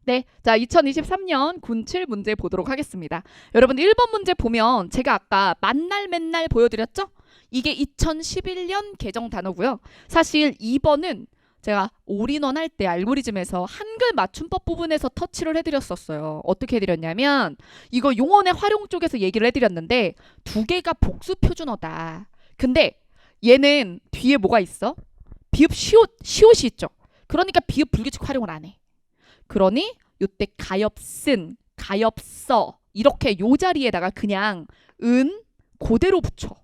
네, 자 2023년 군칠 문제 보도록 하겠습니다. 여러분 1번 문제 보면 제가 아까 만날 맨날 보여드렸죠? 이게 2011년 개정 단어고요. 사실 2번은 제가 올인원 할 때 알고리즘에서 한글 맞춤법 부분에서 터치를 해드렸었어요. 어떻게 해드렸냐면 이거 용언의 활용 쪽에서 얘기를 해드렸는데 두 개가 복수 표준어다. 근데 얘는 뒤에 뭐가 있어? 비읍 시옷이 있죠. 그러니까 비읍 불규칙 활용을 안 해. 그러니 요때 가엾은, 가엾어 이렇게 요 자리에다가 그냥 은 그대로 붙여.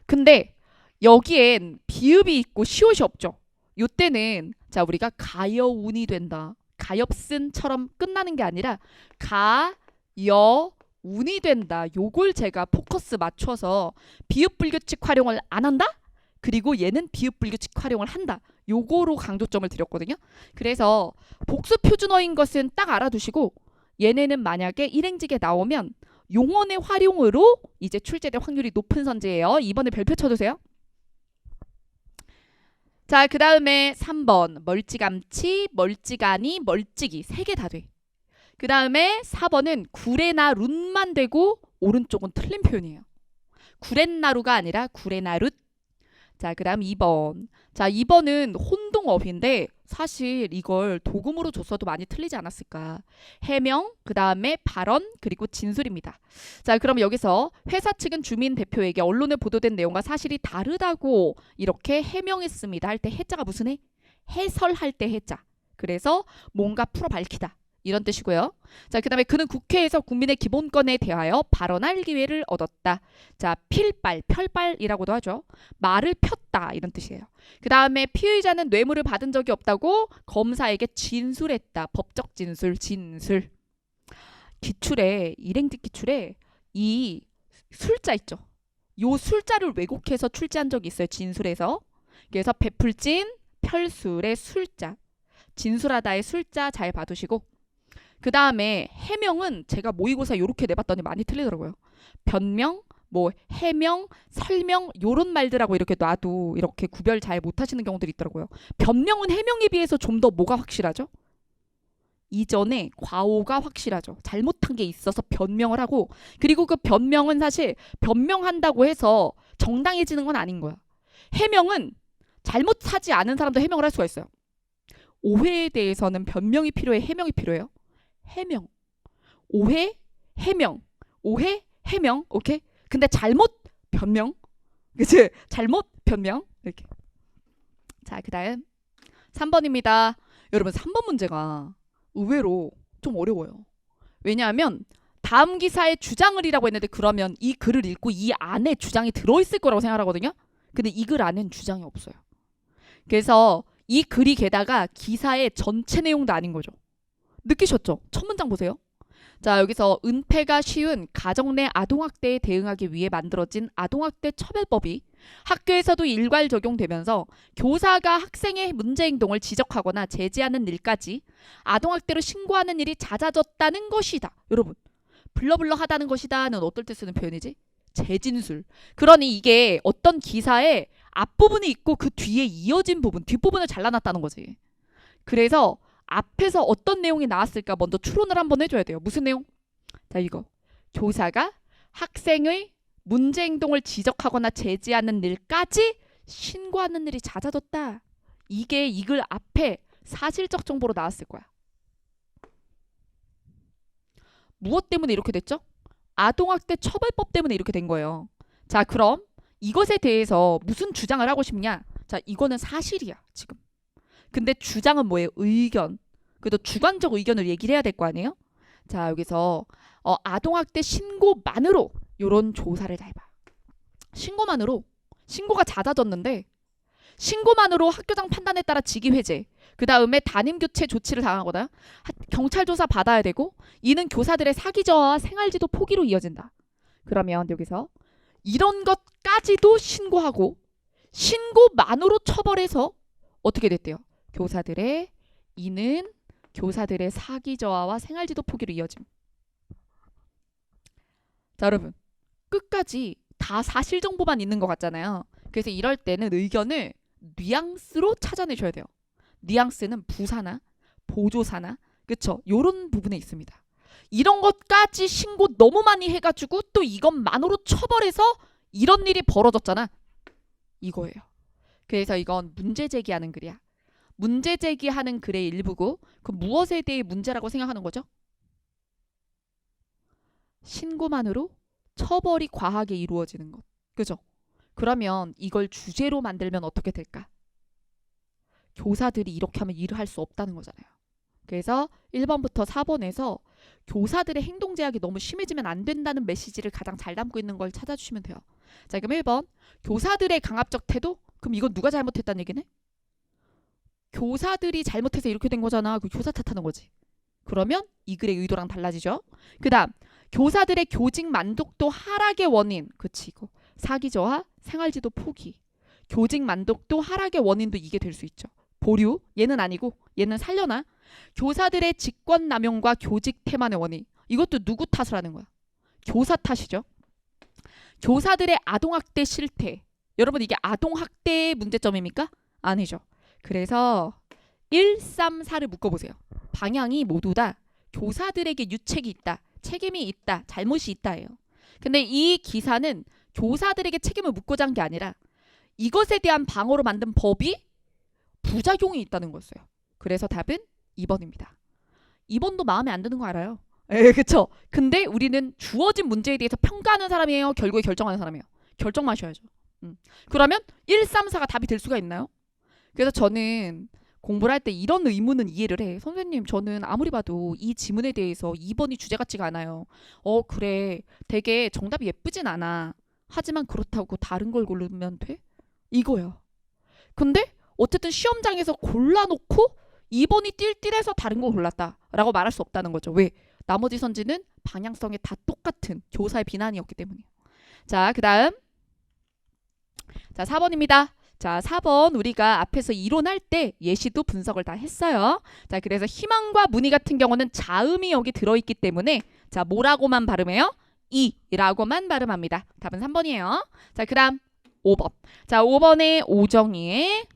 근데 여기엔 비읍이 있고 시옷이 없죠. 요때는 자 우리가 가여운이 된다. 가엾은처럼 끝나는 게 아니라 가여운이 된다. 요걸 제가 포커스 맞춰서 비읍 불규칙 활용을 안 한다? 그리고 얘는 비읍 불규칙 활용을 한다. 요거로 강조점을 드렸거든요. 그래서 복수 표준어인 것은 딱 알아두시고 얘네는 만약에 일행직에 나오면 용언의 활용으로 이제 출제될 확률이 높은 선지예요. 이번에 별표 쳐주세요. 자, 그 다음에 3번 멀찌감치, 멀찌가니, 멀찌기 세 개 다 돼. 그 다음에 4번은 구레나 룻만 되고 오른쪽은 틀린 표현이에요. 구렛나루가 아니라 구레나룻. 자, 그 다음 2번. 자, 2번은 혼동어휘인데 사실 이걸 도금으로 줬어도 많이 틀리지 않았을까. 해명, 그 다음에 발언, 그리고 진술입니다. 자, 그럼 여기서 회사 측은 주민 대표에게 언론에 보도된 내용과 사실이 다르다고 이렇게 해명했습니다. 할 때 해자가 무슨 해? 해설할 때 해자. 그래서 뭔가 풀어 밝히다. 이런 뜻이고요. 자, 그 다음에 그는 국회에서 국민의 기본권에 대하여 발언할 기회를 얻었다. 자, 필발, 펼발이라고도 하죠. 말을 폈다 이런 뜻이에요. 그 다음에 피의자는 뇌물을 받은 적이 없다고 검사에게 진술했다. 법적 진술, 진술. 기출에 일행직 기출에 이 술자 있죠. 요 술자를 왜곡해서 출제한 적이 있어요. 진술에서. 그래서 베풀진, 펼술의 술자. 진술하다의 술자 잘 봐두시고 그 다음에 해명은 제가 모의고사 요렇게 내봤더니 많이 틀리더라고요. 변명, 뭐 해명, 설명 요런 말들하고 이렇게 놔도 이렇게 구별 잘 못하시는 경우들이 있더라고요. 변명은 해명에 비해서 좀 더 뭐가 확실하죠? 이전에 과오가 확실하죠. 잘못한 게 있어서 변명을 하고 그리고 그 변명은 사실 변명한다고 해서 정당해지는 건 아닌 거야. 해명은 잘못하지 않은 사람도 해명을 할 수가 있어요. 오해에 대해서는 변명이 필요해, 해명이 필요해요? 해명. 오해, 해명. 오해, 해명. 오케이? 근데 잘못 변명. 그치? 잘못 변명. 이렇게. 자, 그다음 3번입니다. 여러분 3번 문제가 의외로 좀 어려워요. 왜냐하면 다음 기사에 주장을이라고 했는데 그러면 이 글을 읽고 이 안에 주장이 들어있을 거라고 생각하거든요. 근데 이 글 안엔 주장이 없어요. 그래서 이 글이 게다가 기사의 전체 내용도 아닌 거죠. 느끼셨죠? 첫 문장 보세요. 자, 여기서 은폐가 쉬운 가정 내 아동학대에 대응하기 위해 만들어진 아동학대 처벌법이 학교에서도 일괄 적용되면서 교사가 학생의 문제 행동을 지적하거나 제지하는 일까지 아동학대로 신고하는 일이 잦아졌다는 것이다. 여러분, 블러블러 하다는 것이다는 어떨 때 쓰는 표현이지? 재진술. 그러니 이게 어떤 기사에 앞부분이 있고 그 뒤에 이어진 부분, 뒷부분을 잘라놨다는 거지. 그래서 앞에서 어떤 내용이 나왔을까 먼저 추론을 한번 해줘야 돼요. 무슨 내용? 자, 이거. 교사가 학생의 문제 행동을 지적하거나 제지하는 일까지 신고하는 일이 잦아졌다. 이게 이 글 앞에 사실적 정보로 나왔을 거야. 무엇 때문에 이렇게 됐죠? 아동학대 처벌법 때문에 이렇게 된 거예요. 자, 그럼 이것에 대해서 무슨 주장을 하고 싶냐? 자, 이거는 사실이야, 지금. 근데 주장은 뭐예요? 의견. 그래도 주관적 의견을 얘기를 해야 될 거 아니에요? 자, 여기서 아동학대 신고만으로 요런 조사를 잘 봐. 신고만으로. 신고가 잦아졌는데 신고만으로 학교장 판단에 따라 직위해제. 그 다음에 담임교체 조치를 당하거나 경찰 조사 받아야 되고 이는 교사들의 사기저하와 생활지도 포기로 이어진다. 그러면 여기서 이런 것까지도 신고하고 신고만으로 처벌해서 어떻게 됐대요? 교사들의 이는 교사들의 사기 저하와 생활지도 포기로 이어짐. 자, 여러분 끝까지 다 사실 정보만 있는 것 같잖아요. 그래서 이럴 때는 의견을 뉘앙스로 찾아내셔야 돼요. 뉘앙스는 부사나 보조사나 그쵸? 요런 부분에 있습니다. 이런 것까지 신고 너무 많이 해가지고 또 이것만으로 처벌해서 이런 일이 벌어졌잖아. 이거예요. 그래서 이건 문제 제기하는 글이야. 문제 제기하는 글의 일부고 그 무엇에 대해 문제라고 생각하는 거죠? 신고만으로 처벌이 과하게 이루어지는 것. 그죠? 그러면 이걸 주제로 만들면 어떻게 될까? 교사들이 이렇게 하면 일을 할 수 없다는 거잖아요. 그래서 1번부터 4번에서 교사들의 행동 제약이 너무 심해지면 안 된다는 메시지를 가장 잘 담고 있는 걸 찾아주시면 돼요. 자, 그럼 1번. 교사들의 강압적 태도? 그럼 이건 누가 잘못했다는 얘기네? 교사들이 잘못해서 이렇게 된 거잖아. 그 교사 탓하는 거지. 그러면 이 글의 의도랑 달라지죠. 그 다음. 교사들의 교직 만족도 하락의 원인. 그치, 이거. 사기 저하, 생활지도 포기. 교직 만족도 하락의 원인도 이게 될 수 있죠. 보류. 얘는 아니고 얘는 살려나. 교사들의 직권 남용과 교직 태만의 원인. 이것도 누구 탓을 하는 거야? 교사 탓이죠. 교사들의 아동학대 실태. 여러분 이게 아동학대의 문제점입니까? 아니죠. 그래서 1, 3, 4를 묶어보세요. 방향이 모두 다 교사들에게 유책이 있다. 책임이 있다. 잘못이 있다예요. 근데 이 기사는 교사들에게 책임을 묻고자 한 게 아니라 이것에 대한 방어로 만든 법이 부작용이 있다는 거였어요. 그래서 답은 2번입니다. 2번도 마음에 안 드는 거 알아요. 그쵸? 근데 우리는 주어진 문제에 대해서 평가하는 사람이에요? 결국에 결정하는 사람이에요? 결정 마셔야죠. 그러면 1, 3, 4가 답이 될 수가 있나요? 그래서 저는 공부를 할 때 이런 의문은 이해를 해. 선생님, 저는 아무리 봐도 이 지문에 대해서 2번이 주제 같지가 않아요. 그래. 되게 정답이 예쁘진 않아. 하지만 그렇다고 다른 걸 고르면 돼? 이거야. 근데 어쨌든 시험장에서 골라놓고 2번이 띨띨해서 다른 거 골랐다라고 말할 수 없다는 거죠. 왜? 나머지 선지는 방향성이 다 똑같은 교사의 비난이었기 때문이에요. 자, 그 다음. 자, 4번입니다. 자, 4번 우리가 앞에서 이론할 때 예시도 분석을 다 했어요. 자, 그래서 희망과 문의 같은 경우는 자음이 여기 들어있기 때문에 자, 뭐라고만 발음해요? 이라고만 발음합니다. 답은 3번이에요. 자, 그 다음 5번. 자, 5번의 오정희의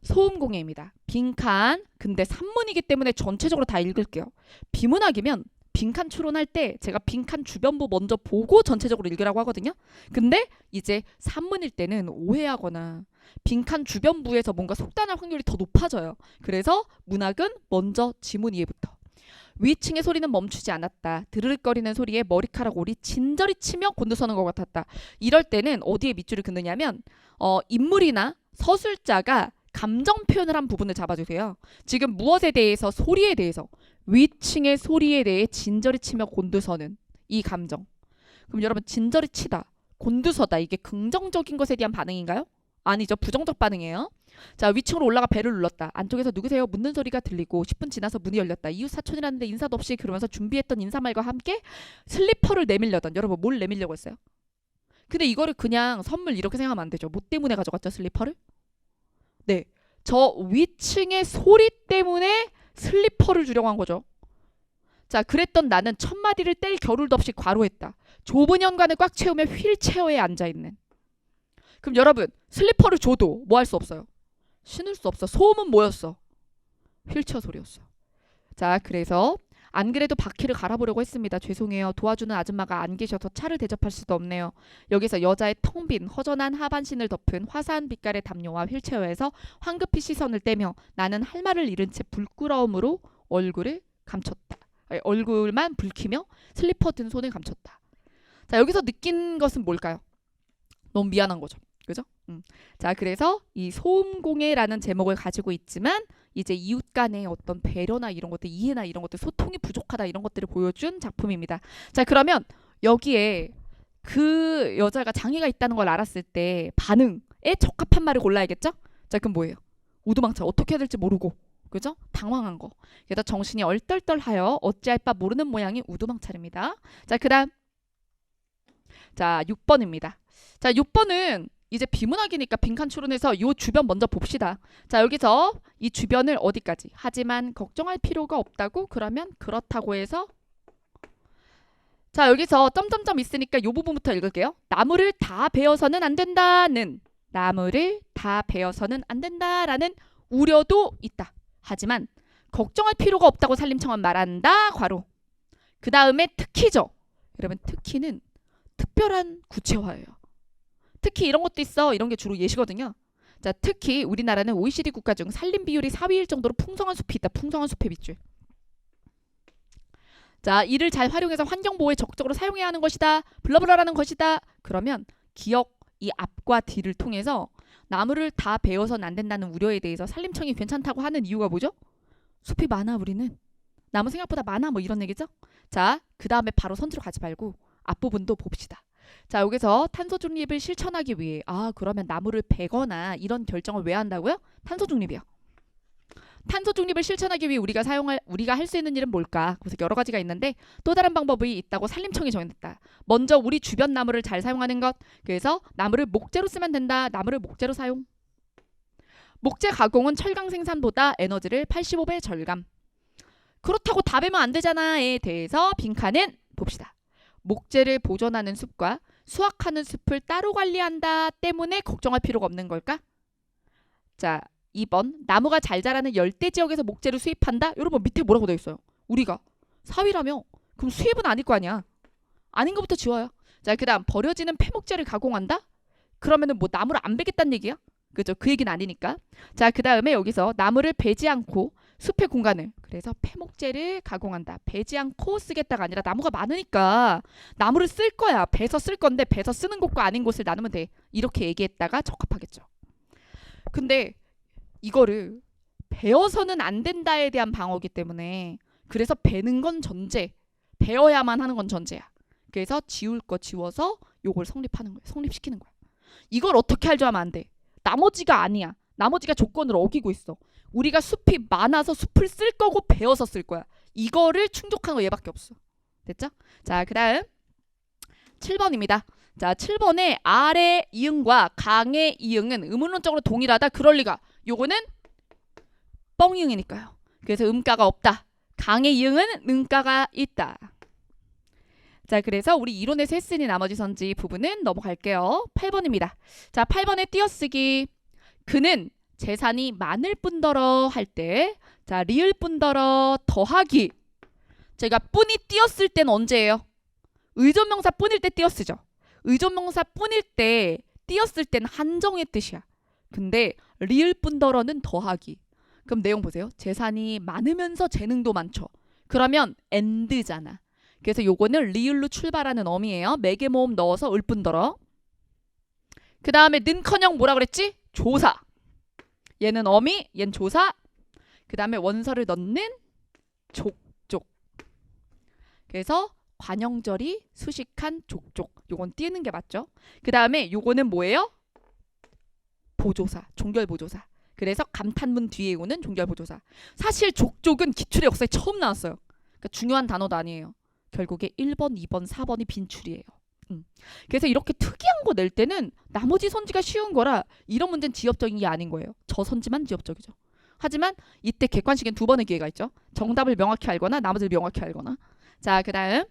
소음공예입니다. 빈칸. 근데 산문이기 때문에 전체적으로 다 읽을게요. 비문학이면 빈칸 추론할 때 제가 빈칸 주변부 먼저 보고 전체적으로 읽으라고 하거든요. 근데 이제 산문일 때는 오해하거나 빈칸 주변부에서 뭔가 속단할 확률이 더 높아져요. 그래서 문학은 먼저 지문 이해부터. 위층의 소리는 멈추지 않았다. 드르륵거리는 소리에 머리카락 올이 진저리 치며 곤두서는 것 같았다. 이럴 때는 어디에 밑줄을 긋느냐면 인물이나 서술자가 감정 표현을 한 부분을 잡아주세요. 지금 무엇에 대해서? 소리에 대해서. 위층의 소리에 대해 진저리 치며 곤두서는 이 감정. 그럼 여러분 진저리 치다, 곤두서다 이게 긍정적인 것에 대한 반응인가요? 아니죠. 부정적 반응이에요. 자, 위층으로 올라가 벨을 눌렀다. 안쪽에서 누구세요? 묻는 소리가 들리고 10분 지나서 문이 열렸다. 이웃 사촌이라는데 인사도 없이 그러면서 준비했던 인사말과 함께 슬리퍼를 내밀려던. 여러분 뭘 내밀려고 했어요? 근데 이거를 그냥 선물 이렇게 생각하면 안 되죠. 뭐 때문에 가져갔죠? 슬리퍼를? 네. 저 위층의 소리 때문에 슬리퍼를 주려고 한 거죠. 자, 그랬던 나는 첫 마디를 뗄 겨를도 없이 과로했다. 좁은 현관을 꽉 채우며 휠체어에 앉아있는. 그럼 여러분 슬리퍼를 줘도 뭐 할 수 없어요? 신을 수 없어. 소음은 뭐였어? 휠체어 소리였어. 자, 그래서 안 그래도 바퀴를 갈아보려고 했습니다. 죄송해요. 도와주는 아줌마가 안 계셔서 차를 대접할 수도 없네요. 여기서 여자의 텅 빈 허전한 하반신을 덮은 화사한 빛깔의 담요와 휠체어에서 황급히 시선을 떼며 나는 할 말을 잃은 채 부끄러움으로 얼굴을 감췄다. 얼굴만 붉히며 슬리퍼 든 손을 감췄다. 자, 여기서 느낀 것은 뭘까요? 너무 미안한 거죠. 그죠? 자, 그래서 이 소음공예라는 제목을 가지고 있지만 이제 이웃 간의 어떤 배려나 이런 것들, 이해나 이런 것들, 소통이 부족하다 이런 것들을 보여준 작품입니다. 자, 그러면 여기에 그 여자가 장애가 있다는 걸 알았을 때 반응에 적합한 말을 골라야겠죠? 자, 그럼 뭐예요? 우두망차. 어떻게 해야 될지 모르고, 그죠? 당황한 거. 게다가 정신이 얼떨떨하여 어찌할 바 모르는 모양이 우두망차입니다. 자, 그 다음. 자, 6번입니다. 자, 6번은 이제 비문학이니까 빈칸 추론해서 이 주변 먼저 봅시다. 자, 여기서 이 주변을 어디까지? 하지만 걱정할 필요가 없다고? 그러면 그렇다고 해서 자, 여기서 점점점 있으니까 이 부분부터 읽을게요. 나무를 다 베어서는 안 된다는, 나무를 다 베어서는 안 된다라는 우려도 있다. 하지만 걱정할 필요가 없다고 산림청은 말한다. 괄호. 그 다음에 특히죠. 여러분 특히는 특별한 구체화예요. 특히 이런 것도 있어. 이런 게 주로 예시거든요. 자, 특히 우리나라는 OECD 국가 중 산림 비율이 4위일 정도로 풍성한 숲이 있다. 풍성한 숲의 밑줄. 자, 이를 잘 활용해서 환경보호에 적극적으로 사용해야 하는 것이다. 블러블러라는 것이다. 그러면 기억 이 앞과 뒤를 통해서 나무를 다 베어서는 안 된다는 우려에 대해서 산림청이 괜찮다고 하는 이유가 뭐죠? 숲이 많아 우리는. 나무 생각보다 많아 뭐 이런 얘기죠. 자, 그 다음에 바로 선지로 가지 말고 앞부분도 봅시다. 자, 여기서 탄소 중립을 실천하기 위해 그러면 나무를 베거나 이런 결정을 왜 한다고요? 탄소 중립이요. 탄소 중립을 실천하기 위해 우리가 할 수 있는 일은 뭘까? 그래서 여러 가지가 있는데 또 다른 방법이 있다고 산림청이 정했다. 먼저 우리 주변 나무를 잘 사용하는 것. 그래서 나무를 목재로 쓰면 된다. 나무를 목재로 사용. 목재 가공은 철강 생산보다 에너지를 85배 절감. 그렇다고 다 베면 안 되잖아에 대해서 빈칸은 봅시다. 목재를 보존하는 숲과 수확하는 숲을 따로 관리한다 때문에 걱정할 필요가 없는 걸까? 자, 2번 나무가 잘 자라는 열대 지역에서 목재를 수입한다? 여러분 밑에 뭐라고 되어 있어요? 우리가 4위라며 그럼 수입은 아닐 거 아니야. 아닌 것부터 지워요. 자, 그 다음 버려지는 폐목재를 가공한다? 그러면은 뭐 나무를 안 베겠다는 얘기야? 그죠? 그 얘기는 아니니까. 자, 그 다음에 여기서 나무를 베지 않고 숲의 공간을 그래서 폐목재를 가공한다. 베지 않고 쓰겠다가 아니라 나무가 많으니까 나무를 쓸 거야. 베서 쓸 건데 베서 쓰는 곳과 아닌 곳을 나누면 돼. 이렇게 얘기했다가 적합하겠죠. 근데 이거를 베어서는 안 된다에 대한 방어기 때문에 그래서 베는 건 전제. 베어야만 하는 건 전제야. 그래서 지울 거 지워서 요걸 성립하는 거야. 성립시키는 거야. 이걸 어떻게 할 줄 아면 안 돼. 나머지가 아니야. 나머지가 조건을 어기고 있어. 우리가 숲이 많아서 숲을 쓸 거고 베어서 쓸 거야. 이거를 충족한 거 얘밖에 없어. 됐죠? 자, 그 다음 7번입니다. 자, 7번에 아래 이응과 강의 이응은 의문론적으로 동일하다. 그럴 리가. 요거는 뻥이응이니까요. 그래서 음가가 없다. 강의 이응은 음가가 있다. 자, 그래서 우리 이론에서 했으니 나머지 선지 부분은 넘어갈게요. 8번입니다. 자, 8번에 띄어쓰기. 그는 재산이 많을 뿐더러 할 때, 자, 리을 뿐더러 더하기. 제가 뿐이 띄었을 때는 언제예요? 의존명사 뿐일 때 띄어쓰죠. 의존명사 뿐일 때 띄었을 때는 한정의 뜻이야. 근데 리을 뿐더러는 더하기. 그럼 내용 보세요. 재산이 많으면서 재능도 많죠. 그러면 and잖아. 그래서 요거는 리을로 출발하는 어미예요. 매개모음 넣어서 을 뿐더러. 그 다음에 는커녕 뭐라 그랬지? 조사. 얘는 어미, 얘는 조사. 그 다음에 원서를 넣는 족족. 그래서 관형절이 수식한 족족. 요건 띄는 게 맞죠? 그 다음에 요거는 뭐예요? 보조사, 종결보조사. 그래서 감탄문 뒤에 오는 종결보조사. 사실 족족은 기출의 역사에 처음 나왔어요. 그러니까 중요한 단어도 아니에요. 결국에 1번, 2번, 4번이 빈출이에요. 그래서 이렇게 특이한 거 낼 때는 나머지 선지가 쉬운 거라 이런 문제는 지엽적인 게 아닌 거예요. 저 선지만 지엽적이죠. 하지만 이때 객관식엔 두 번의 기회가 있죠. 정답을 명확히 알거나 나머지를 명확히 알거나. 자, 그 다음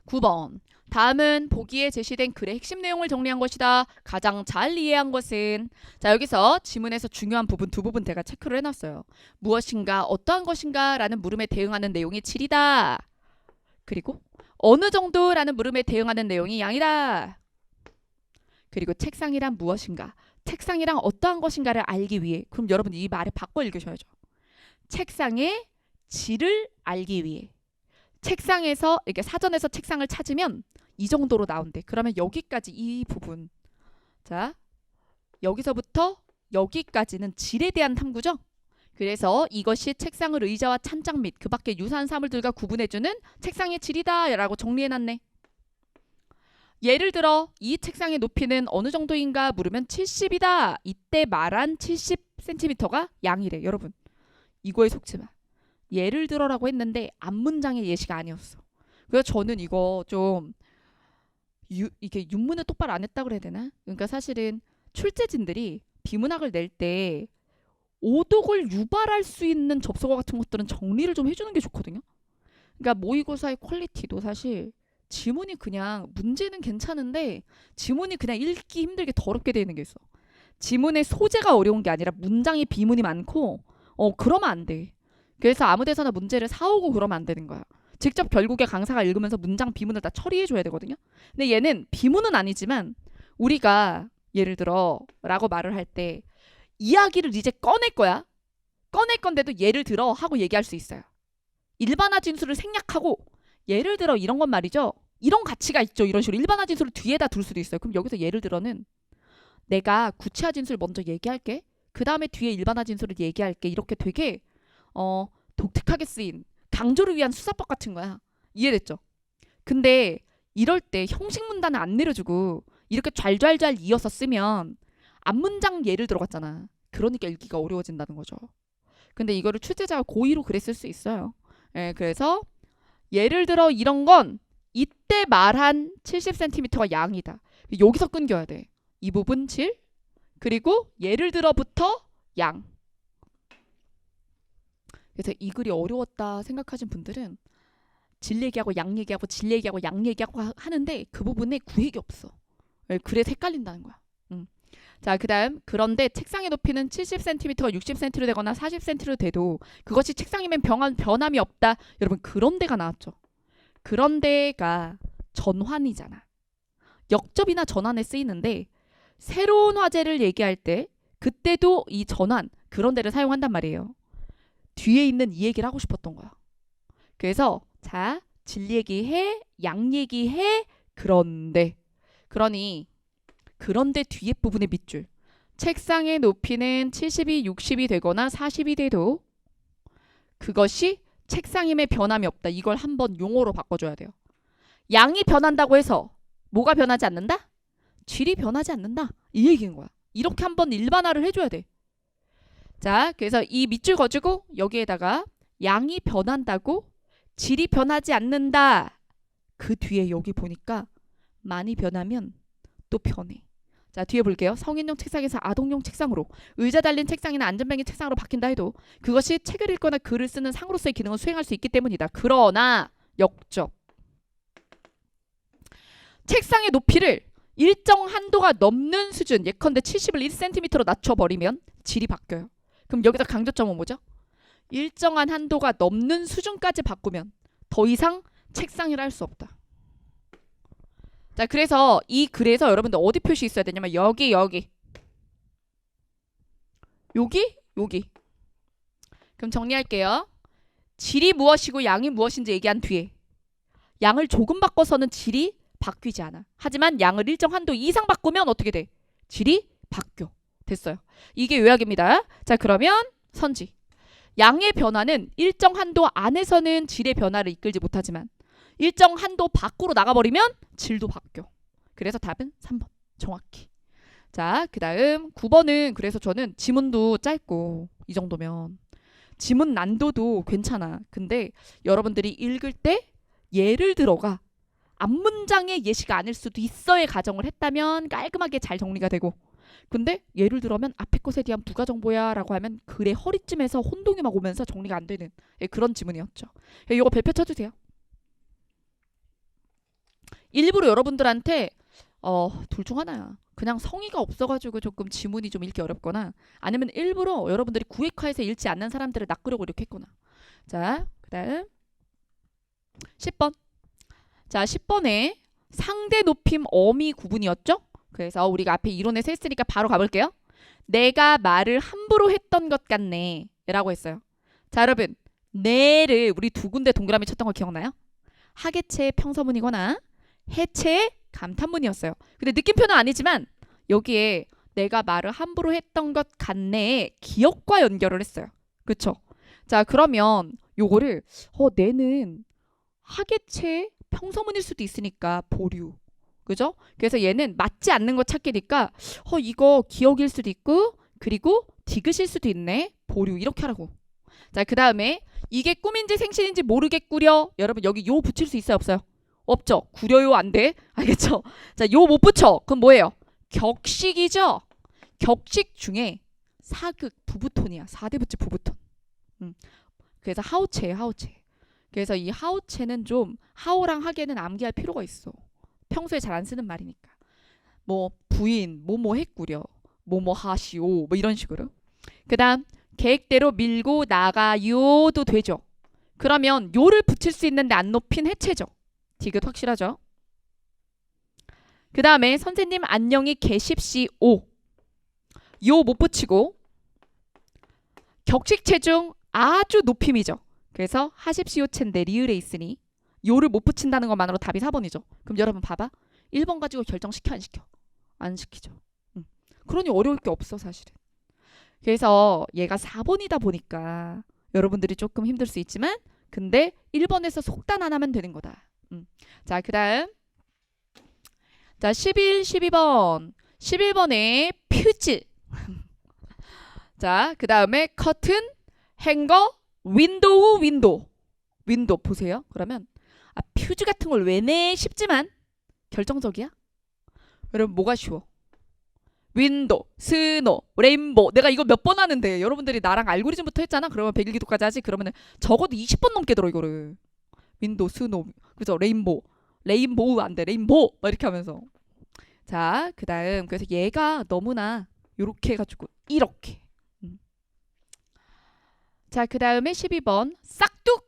9번. 다음은 보기에 제시된 글의 핵심 내용을 정리한 것이다. 가장 잘 이해한 것은. 자, 여기서 지문에서 중요한 부분 두 부분 제가 체크를 해놨어요. 무엇인가 어떠한 것인가 라는 물음에 대응하는 내용이 7이다. 그리고 어느 정도라는 물음에 대응하는 내용이 양이다. 그리고 책상이란 무엇인가. 책상이란 어떠한 것인가를 알기 위해. 그럼 여러분 이 말을 바꿔 읽으셔야죠. 책상의 질을 알기 위해. 책상에서 이렇게 사전에서 책상을 찾으면 이 정도로 나온대. 그러면 여기까지 이 부분. 자, 여기서부터 여기까지는 질에 대한 탐구죠. 그래서 이것이 책상을 의자와 찬장 및 그 밖의 유사한 사물들과 구분해주는 책상의 질이다 라고 정리해놨네. 예를 들어 이 책상의 높이는 어느 정도인가 물으면 70이다. 이때 말한 70cm가 양이래. 여러분 이거에 속지 마. 예를 들어라고 했는데 앞문장의 예시가 아니었어. 그래서 저는 이거 좀 이게 윤문을 똑바로 안 했다고 그래야 되나? 그러니까 사실은 출제진들이 비문학을 낼 때 오독을 유발할 수 있는 접속어 같은 것들은 정리를 좀 해주는 게 좋거든요. 그러니까 모의고사의 퀄리티도 사실 지문이 그냥 문제는 괜찮은데 지문이 그냥 읽기 힘들게 더럽게 되어 있는 게 있어. 지문의 소재가 어려운 게 아니라 문장이 비문이 많고 그러면 안 돼. 그래서 아무 데서나 문제를 사오고 그러면 안 되는 거야. 직접 결국에 강사가 읽으면서 문장 비문을 다 처리해줘야 되거든요. 근데 얘는 비문은 아니지만 우리가 예를 들어 라고 말을 할 때 이야기를 이제 꺼낼 거야. 꺼낼 건데도 예를 들어 하고 얘기할 수 있어요. 일반화 진술을 생략하고 예를 들어 이런 건 말이죠. 이런 가치가 있죠. 이런 식으로 일반화 진술을 뒤에다 둘 수도 있어요. 그럼 여기서 예를 들어는 내가 구체화 진술 먼저 얘기할게. 그 다음에 뒤에 일반화 진술을 얘기할게. 이렇게 되게 독특하게 쓰인 강조를 위한 수사법 같은 거야. 이해됐죠? 근데 이럴 때 형식 문단을 안 내려주고 이렇게 좔좔좔 이어서 쓰면 앞문장 예를 들어갔잖아. 그러니까 읽기가 어려워진다는 거죠. 근데 이거를 출제자가 고의로 그랬을 수 있어요. 예, 그래서 예를 들어 이런 건 이때 말한 70cm가 양이다. 여기서 끊겨야 돼. 이 부분 7 그리고 예를 들어부터 양. 그래서 이 글이 어려웠다 생각하신 분들은 질 얘기하고 양 얘기하고 질 얘기하고 양 얘기하고 하는데 그 부분에 구획이 없어. 그래서 헷갈린다는 거야. 자, 그 다음 그런데 책상의 높이는 70cm가 60cm로 되거나 40cm로 돼도 그것이 책상이면 변함이 없다. 여러분 그런데가 나왔죠. 그런데가 전환이잖아. 역접이나 전환에 쓰이는데 새로운 화제를 얘기할 때 그때도 이 전환 그런데를 사용한단 말이에요. 뒤에 있는 이 얘기를 하고 싶었던 거야. 그래서 자, 질 얘기해, 양 얘기해, 그런데. 그러니 그런데 뒤에 부분의 밑줄. 책상의 높이는 70이 60이 되거나 40이 돼도 그것이 책상임에 변함이 없다. 이걸 한번 용어로 바꿔줘야 돼요. 양이 변한다고 해서 뭐가 변하지 않는다? 질이 변하지 않는다. 이 얘기인 거야. 이렇게 한번 일반화를 해줘야 돼. 자, 그래서 이 밑줄 거주고 여기에다가 양이 변한다고 질이 변하지 않는다. 그 뒤에 여기 보니까 많이 변하면 또 변해. 자, 뒤에 볼게요. 성인용 책상에서 아동용 책상으로 의자 달린 책상이나 안전뱅이 책상으로 바뀐다 해도 그것이 책을 읽거나 글을 쓰는 상으로서의 기능을 수행할 수 있기 때문이다. 그러나 역접. 책상의 높이를 일정 한도가 넘는 수준 예컨대 70을 1cm로 낮춰버리면 질이 바뀌어요. 그럼 여기서 강조점은 뭐죠? 일정한 한도가 넘는 수준까지 바꾸면 더 이상 책상이라 할 수 없다. 자, 그래서 이 글에서 여러분들 어디 표시 있어야 되냐면 여기 여기 그럼 정리할게요. 질이 무엇이고 양이 무엇인지 얘기한 뒤에 양을 조금 바꿔서는 질이 바뀌지 않아. 하지만 양을 일정 한도 이상 바꾸면 어떻게 돼? 질이 바뀌어. 됐어요. 이게 요약입니다. 자, 그러면 선지. 양의 변화는 일정 한도 안에서는 질의 변화를 이끌지 못하지만 일정 한도 밖으로 나가버리면 질도 바뀌어. 그래서 답은 3번. 정확히. 자, 그 다음 9번은 그래서 저는 지문도 짧고 이 정도면 지문 난도도 괜찮아. 근데 여러분들이 읽을 때 예를 들어가 앞문장의 예시가 아닐 수도 있어의 가정을 했다면 깔끔하게 잘 정리가 되고 근데 예를 들어면 앞에 것에 대한 부가 정보야 라고 하면 글의 허리쯤에서 혼동이 막 오면서 정리가 안 되는 그런 지문이었죠. 이거 별표 쳐주세요. 일부러 여러분들한테 둘 중 하나야. 그냥 성의가 없어가지고 조금 지문이 좀 읽기 어렵거나 아니면 일부러 여러분들이 구획화해서 읽지 않는 사람들을 낚으려고 이렇게 했구나. 자, 그 다음 10번. 자, 10번에 상대 높임 어미 구분이었죠? 그래서 우리가 앞에 이론에서 했으니까 바로 가볼게요. 내가 말을 함부로 했던 것 같네 라고 했어요. 자, 여러분 내를 우리 두 군데 동그라미 쳤던 거 기억나요? 하계체의 평서문이거나 해체의 감탄문이었어요. 근데 느낌표는 아니지만 여기에 내가 말을 함부로 했던 것 같네의 기억과 연결을 했어요. 그쵸? 자, 그러면 요거를 내는 하계체의 평서문일 수도 있으니까 보류. 그죠? 그래서 얘는 맞지 않는 거 찾기니까 이거 기억일 수도 있고 그리고 디귿일 수도 있네. 보류 이렇게 하라고. 자, 그 다음에 이게 꿈인지 생신인지 모르겠구려. 여러분 여기 요 붙일 수 있어요? 없어요? 없죠? 구려요 안 돼. 알겠죠? 자, 요 못 붙여. 그럼 뭐예요? 격식이죠? 격식 중에 사극 부부톤이야. 4대 붙지 부부톤. 그래서 하우체예요. 하우체. 그래서 이 하우체는 좀 하오랑 하계는 암기할 필요가 있어. 평소에 잘 안 쓰는 말이니까. 뭐 부인 뭐뭐 했구려. 뭐뭐 하시오. 뭐 이런 식으로. 그 다음 계획대로 밀고 나가요도 되죠. 그러면 요를 붙일 수 있는데 안 높인 해체죠. 디귿 확실하죠. 그 다음에 선생님 안녕히 계십시 오. 요 못 붙이고 격식 체중 아주 높임이죠. 그래서 하십시오 챈데 리을에 있으니 요를 못 붙인다는 것만으로 답이 4번이죠. 그럼 여러분 봐봐. 1번 가지고 결정시켜 안 시켜? 안 시키죠. 그러니 어려울 게 없어 사실은. 그래서 얘가 4번이다 보니까 여러분들이 조금 힘들 수 있지만 근데 1번에서 속단 안 하면 되는 거다. 자, 그 다음 자 11, 12번 11번에 퓨즈 자, 그 다음에 커튼, 행거, 윈도우 보세요. 그러면 퓨즈 같은 걸 왜 내 싶지만 결정적이야. 여러분 뭐가 쉬워? 윈도, 스노, 레인보. 내가 이거 몇 번 하는데 여러분들이 나랑 알고리즘부터 했잖아. 그러면 101기도까지 하지. 그러면 적어도 20번 넘게 들어 이거를. 윈도, 스노, 그죠? 레인보우 안 돼. 레인보 막 이렇게 하면서. 자, 그 다음 그래서 얘가 너무나 요렇게 해가지고 이렇게. 자, 그 다음에 12번 싹둑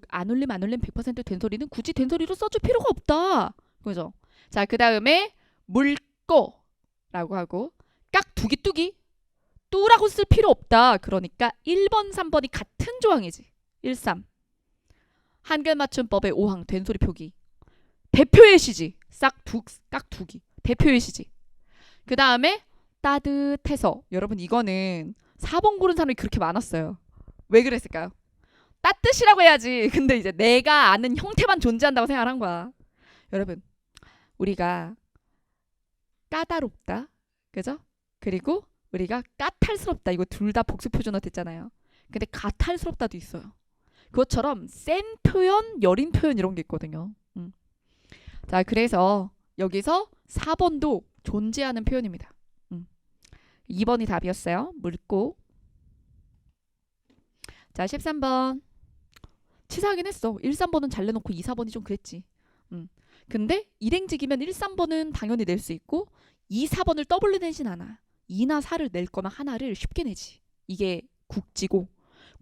안 울림 100% 된소리는 굳이 된소리로 써줄 필요가 없다. 그죠? 자, 그 다음에 물고라고 하고 깍두기 뚜라고 쓸 필요 없다. 그러니까 1번 3번이 같은 조항이지. 1, 3 한글 맞춤법의 5항 된소리 표기 대표의 시지. 깍두기 대표의 시지. 그 다음에 따뜻해서 여러분 이거는 4번 고른 사람이 그렇게 많았어요. 왜 그랬을까요? 따뜻이라고 해야지. 근데 이제 내가 아는 형태만 존재한다고 생각을 한 거야. 여러분 우리가 까다롭다. 그죠? 그리고 우리가 까탈스럽다. 이거 둘 다 복수 표준어 됐잖아요. 근데 가탈스럽다도 있어요. 그것처럼 센 표현, 여린 표현 이런 게 있거든요. 자, 그래서 여기서 4번도 존재하는 표현입니다. 2번이 답이었어요. 묽고. 자, 13번. 치사하긴 했어. 1, 3번은 잘 내놓고 2, 4번이 좀 그랬지. 근데 일행직이면 1, 3번은 당연히 낼 수 있고 2, 4번을 더블로 내진 않아. 2나 4를 낼 거면 하나를 쉽게 내지. 이게 국지고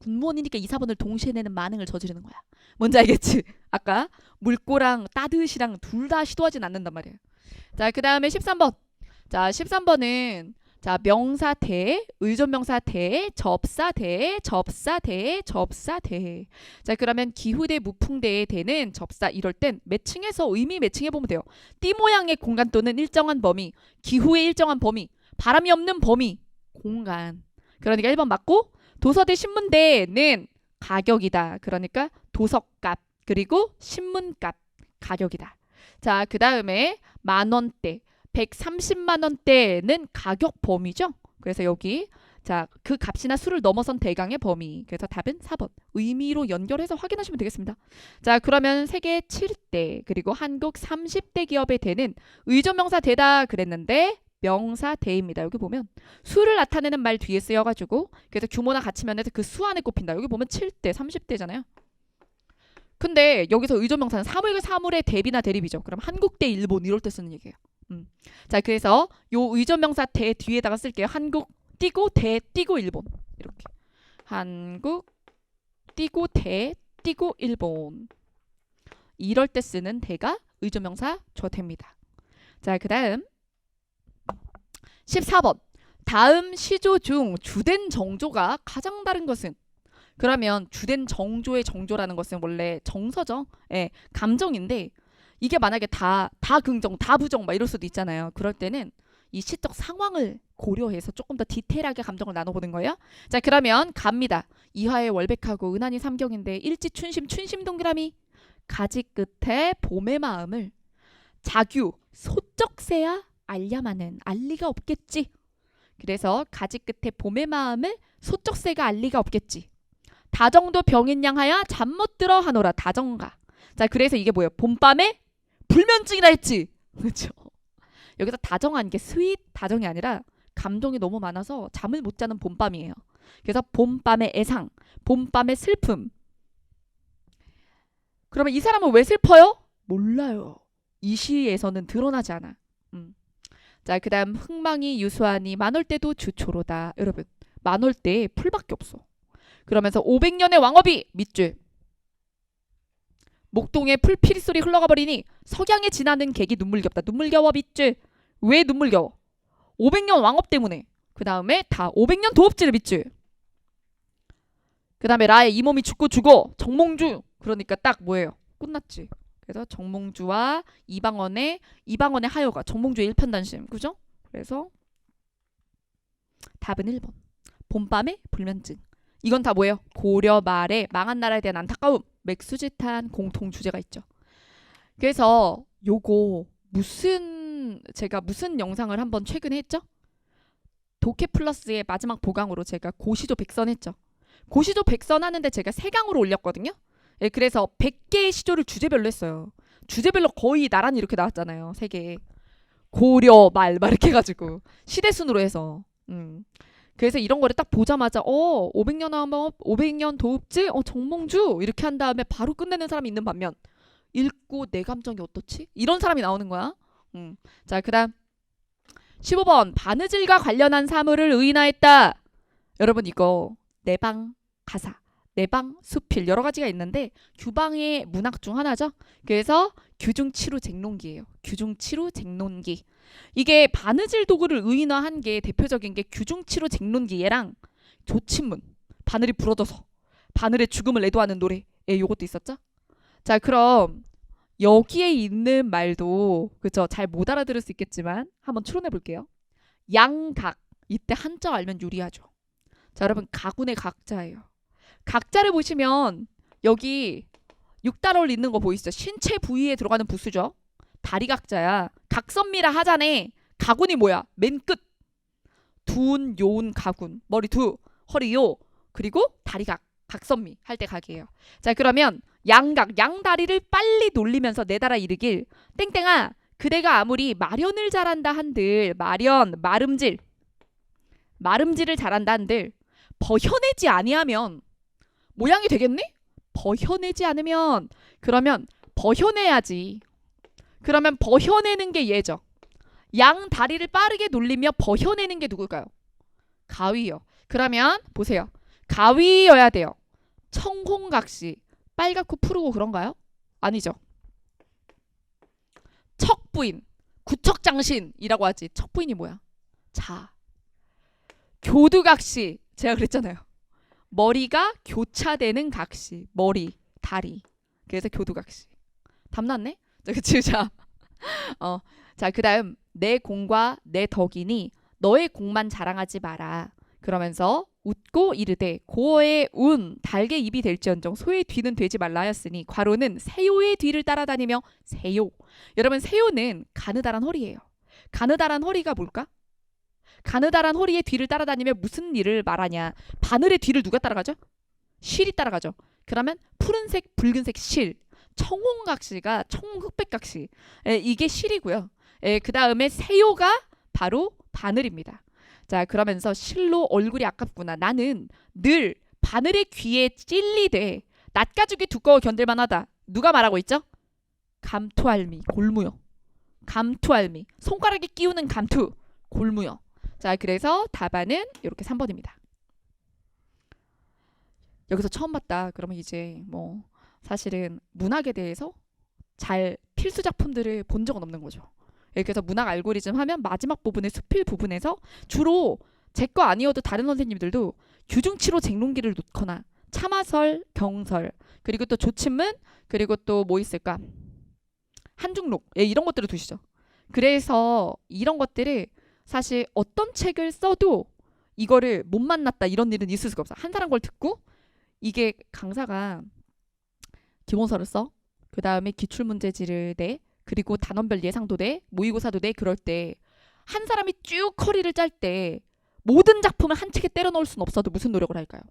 군무원이니까 2, 4번을 동시에 내는 만행을 저지르는 거야. 뭔지 알겠지? 아까 묽고랑 따뜻이랑 둘 다 시도하진 않는단 말이야. 자, 그 다음에 13번. 자, 13번은 자, 명사 대, 의존명사 대, 접사 대, 접사 대, 접사 대. 자, 그러면 기후대, 무풍대의 대는 접사 이럴 땐 매칭해서 의미 매칭해 보면 돼요. 띠 모양의 공간 또는 일정한 범위, 기후의 일정한 범위, 바람이 없는 범위, 공간. 그러니까 1번 맞고 도서대, 신문대는 가격이다. 그러니까 도서값 그리고 신문값 가격이다. 자, 그 다음에 만원대. 130만 원대는 가격 범위죠. 그래서 여기 자, 그 값이나 수를 넘어선 대강의 범위. 그래서 답은 4번. 의미로 연결해서 확인하시면 되겠습니다. 자, 그러면 세계 7대 그리고 한국 30대 기업의 대는 의존명사 대다 그랬는데 명사 대입니다. 여기 보면 수를 나타내는 말 뒤에 쓰여가지고 그래서 규모나 가치면에서 그 수 안에 꼽힌다. 여기 보면 7대, 30대잖아요. 근데 여기서 의존명사는 사물과 사물의 대비나 대립이죠. 그럼 한국 대 일본 이럴 때 쓰는 얘기예요. 자, 그래서 요 의존명사 대 뒤에다가 쓸게요. 한국 띄고 대 띄고 일본 이렇게 한국 띄고 대 띄고 일본 이럴 때 쓰는 대가 의존명사 조대입니다. 자, 그 다음 14번 다음 시조 중 주된 정조가 가장 다른 것은 그러면 주된 정조의 정조라는 것은 원래 정서죠. 예, 감정인데 이게 만약에 다 긍정, 다 부정 막 이럴 수도 있잖아요. 그럴 때는 이 시적 상황을 고려해서 조금 더 디테일하게 감정을 나눠보는 거예요. 자, 그러면 갑니다. 이화의 월백하고 은하니 삼경인데 일지 춘심 동그라미 가지 끝에 봄의 마음을 자규 소쩍새야 알야마는 알 리가 없겠지. 그래서 가지 끝에 봄의 마음을 소쩍새가 알 리가 없겠지. 다정도 병인양하야 잠 못 들어 하노라 다정가. 자, 그래서 이게 뭐예요? 봄밤에 불면증이라 했지. 그렇죠? 여기서 다정한 게 스윗 다정이 아니라 감동이 너무 많아서 잠을 못 자는 봄밤이에요. 그래서 봄밤의 애상, 봄밤의 슬픔. 그러면 이 사람은 왜 슬퍼요? 몰라요. 이 시에서는 드러나지 않아. 자, 그 다음 흥망이 유수하니 만올 때도 주초로다. 여러분 만월대 풀밖에 없어. 그러면서 500년의 왕업이 밑줄. 목동에 풀 피리소리 흘러가 버리니 석양에 지나는 객이 눈물겹다. 눈물겨워 밑줄. 왜 눈물겨워? 500년 왕업 때문에. 그 다음에 다 500년 도읍지를 밑줄. 그 다음에 라의 이 몸이 죽고 죽어. 정몽주. 그러니까 딱 뭐예요? 끝났지. 그래서 정몽주와 이방원의 하여가 정몽주의 일편단심. 그죠? 그래서 답은 1번. 봄밤의 불면증. 이건 다 뭐예요? 고려 말에 망한 나라에 대한 안타까움. 맥수짓한 공통 주제가 있죠. 그래서 요거 제가 무슨 영상을 한번 최근에 했죠? 독해 플러스의 마지막 보강으로 제가 고시조 백선 했죠. 고시조 백선 하는데 제가 3강으로 올렸거든요. 예, 그래서 100개의 시조를 주제별로 했어요. 주제별로 거의 나란히 이렇게 나왔잖아요. 3개. 고려 말 이렇게 해가지고 시대순으로 해서. 그래서 이런 거를 딱 보자마자 500년 왕업, 500년 도읍지, 정몽주 이렇게 한 다음에 바로 끝내는 사람이 있는 반면 읽고 내 감정이 어떻지? 이런 사람이 나오는 거야. 자, 그다음 15번 바느질과 관련한 사물을 의인화했다. 여러분 이거 내방 가사, 내방 수필 여러 가지가 있는데 규방의 문학 중 하나죠. 그래서 규중치루 쟁론기예요. 규중치루 쟁론기. 이게 바느질 도구를 의인화한 게 대표적인 게 규중치루 쟁론기 얘랑 조친문. 바늘이 부러져서 바늘의 죽음을 애도하는 노래. 요것도 있었죠. 자, 그럼 여기에 있는 말도 그죠? 잘 못 알아들을 수 있겠지만 한번 추론해 볼게요. 양각. 이때 한자 알면 유리하죠. 자, 여러분 가군의 각자예요. 각자를 보시면 여기 6달월 있는 거 보이시죠? 신체 부위에 들어가는 부수죠. 다리 각자야. 각선미라 하자네. 가군이 뭐야? 맨 끝. 둔, 요운, 가군. 머리 두, 허리 요. 그리고 다리각. 각선미 할 때 각이에요. 자, 그러면 양각, 양다리를 빨리 놀리면서 내달아 이르길. 땡땡아, 그대가 아무리 마련을 잘한다 한들 마름질을 잘한다 한들 버혀내지 아니하면 모양이 되겠니? 버혀내지 않으면 그러면 버혀내야지. 그러면 버혀내는 게 얘죠. 양 다리를 빠르게 놀리며 버혀내는 게 누굴까요? 가위요. 그러면 보세요. 가위여야 돼요. 청홍각시 빨갛고 푸르고 그런가요? 아니죠. 척부인 구척장신이라고 하지. 척부인이 뭐야? 자. 교두각시 제가 그랬잖아요. 머리가 교차되는 각시. 머리, 다리. 그래서 교두각시. 답났네? 그치? 자, 자, 그 다음 내 공과 내 덕이니 너의 공만 자랑하지 마라. 그러면서 웃고 이르되 고어의 운 달게 입이 될지언정 소의 뒤는 되지 말라 하였으니 괄호는 새요의 뒤를 따라다니며 새요. 여러분 새요는 가느다란 허리예요. 가느다란 허리가 뭘까? 가느다란 허리의 뒤를 따라다니며 무슨 일을 말하냐. 바늘의 뒤를 누가 따라가죠? 실이 따라가죠. 그러면 푸른색 붉은색 실. 청홍각시가 청흑백각시. 이게 실이고요. 그 다음에 새요가 바로 바늘입니다. 자, 그러면서 실로 얼굴이 아깝구나. 나는 늘 바늘의 귀에 찔리되 낫가죽이 두꺼워 견딜만하다. 누가 말하고 있죠? 감투알미 골무요. 감투알미 손가락에 끼우는 감투 골무요. 자, 그래서 답안은 이렇게 3번입니다. 여기서 처음 봤다. 그러면 이제 뭐 사실은 문학에 대해서 잘 필수 작품들을 본 적은 없는 거죠. 그래서 문학 알고리즘 하면 마지막 부분의 수필 부분에서 주로 제 거 아니어도 다른 선생님들도 규중치로 쟁론기를 놓거나 참화설, 경설, 그리고 또 조친문, 그리고 또 뭐 있을까? 한중록 이런 것들을 두시죠. 그래서 이런 것들을 사실 어떤 책을 써도 이거를 못 만났다 이런 일은 있을 수가 없어. 한 사람 걸 듣고 이게 강사가 기본서를 써. 그 다음에 기출문제지를 내. 그리고 단원별 예상도 돼. 모의고사도 돼. 그럴 때 한 사람이 쭉 커리를 짤 때 모든 작품을 한 책에 때려 넣을 수는 없어도 무슨 노력을 할까요?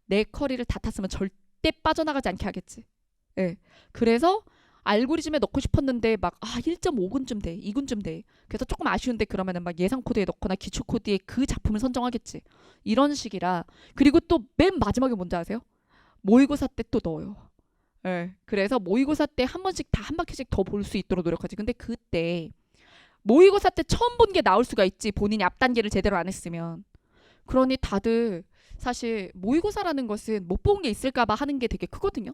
내 커리를 다 탔으면 절대 빠져나가지 않게 하겠지. 예. 그래서 알고리즘에 넣고 싶었는데 막 1.5군쯤 돼. 2군쯤 돼. 그래서 조금 아쉬운데 그러면은 막 예상 코드에 넣거나 기출 코드에 그 작품을 선정하겠지. 이런 식이라. 그리고 또 맨 마지막에 뭔지 아세요? 모의고사 때 또 넣어요. 예. 그래서 모의고사 때 한 번씩 다 한 바퀴씩 더 볼 수 있도록 노력하지. 근데 그때 모의고사 때 처음 본 게 나올 수가 있지. 본인이 앞단계를 제대로 안 했으면. 그러니 다들 사실 모의고사라는 것은 못 본 게 있을까 봐 하는 게 되게 크거든요.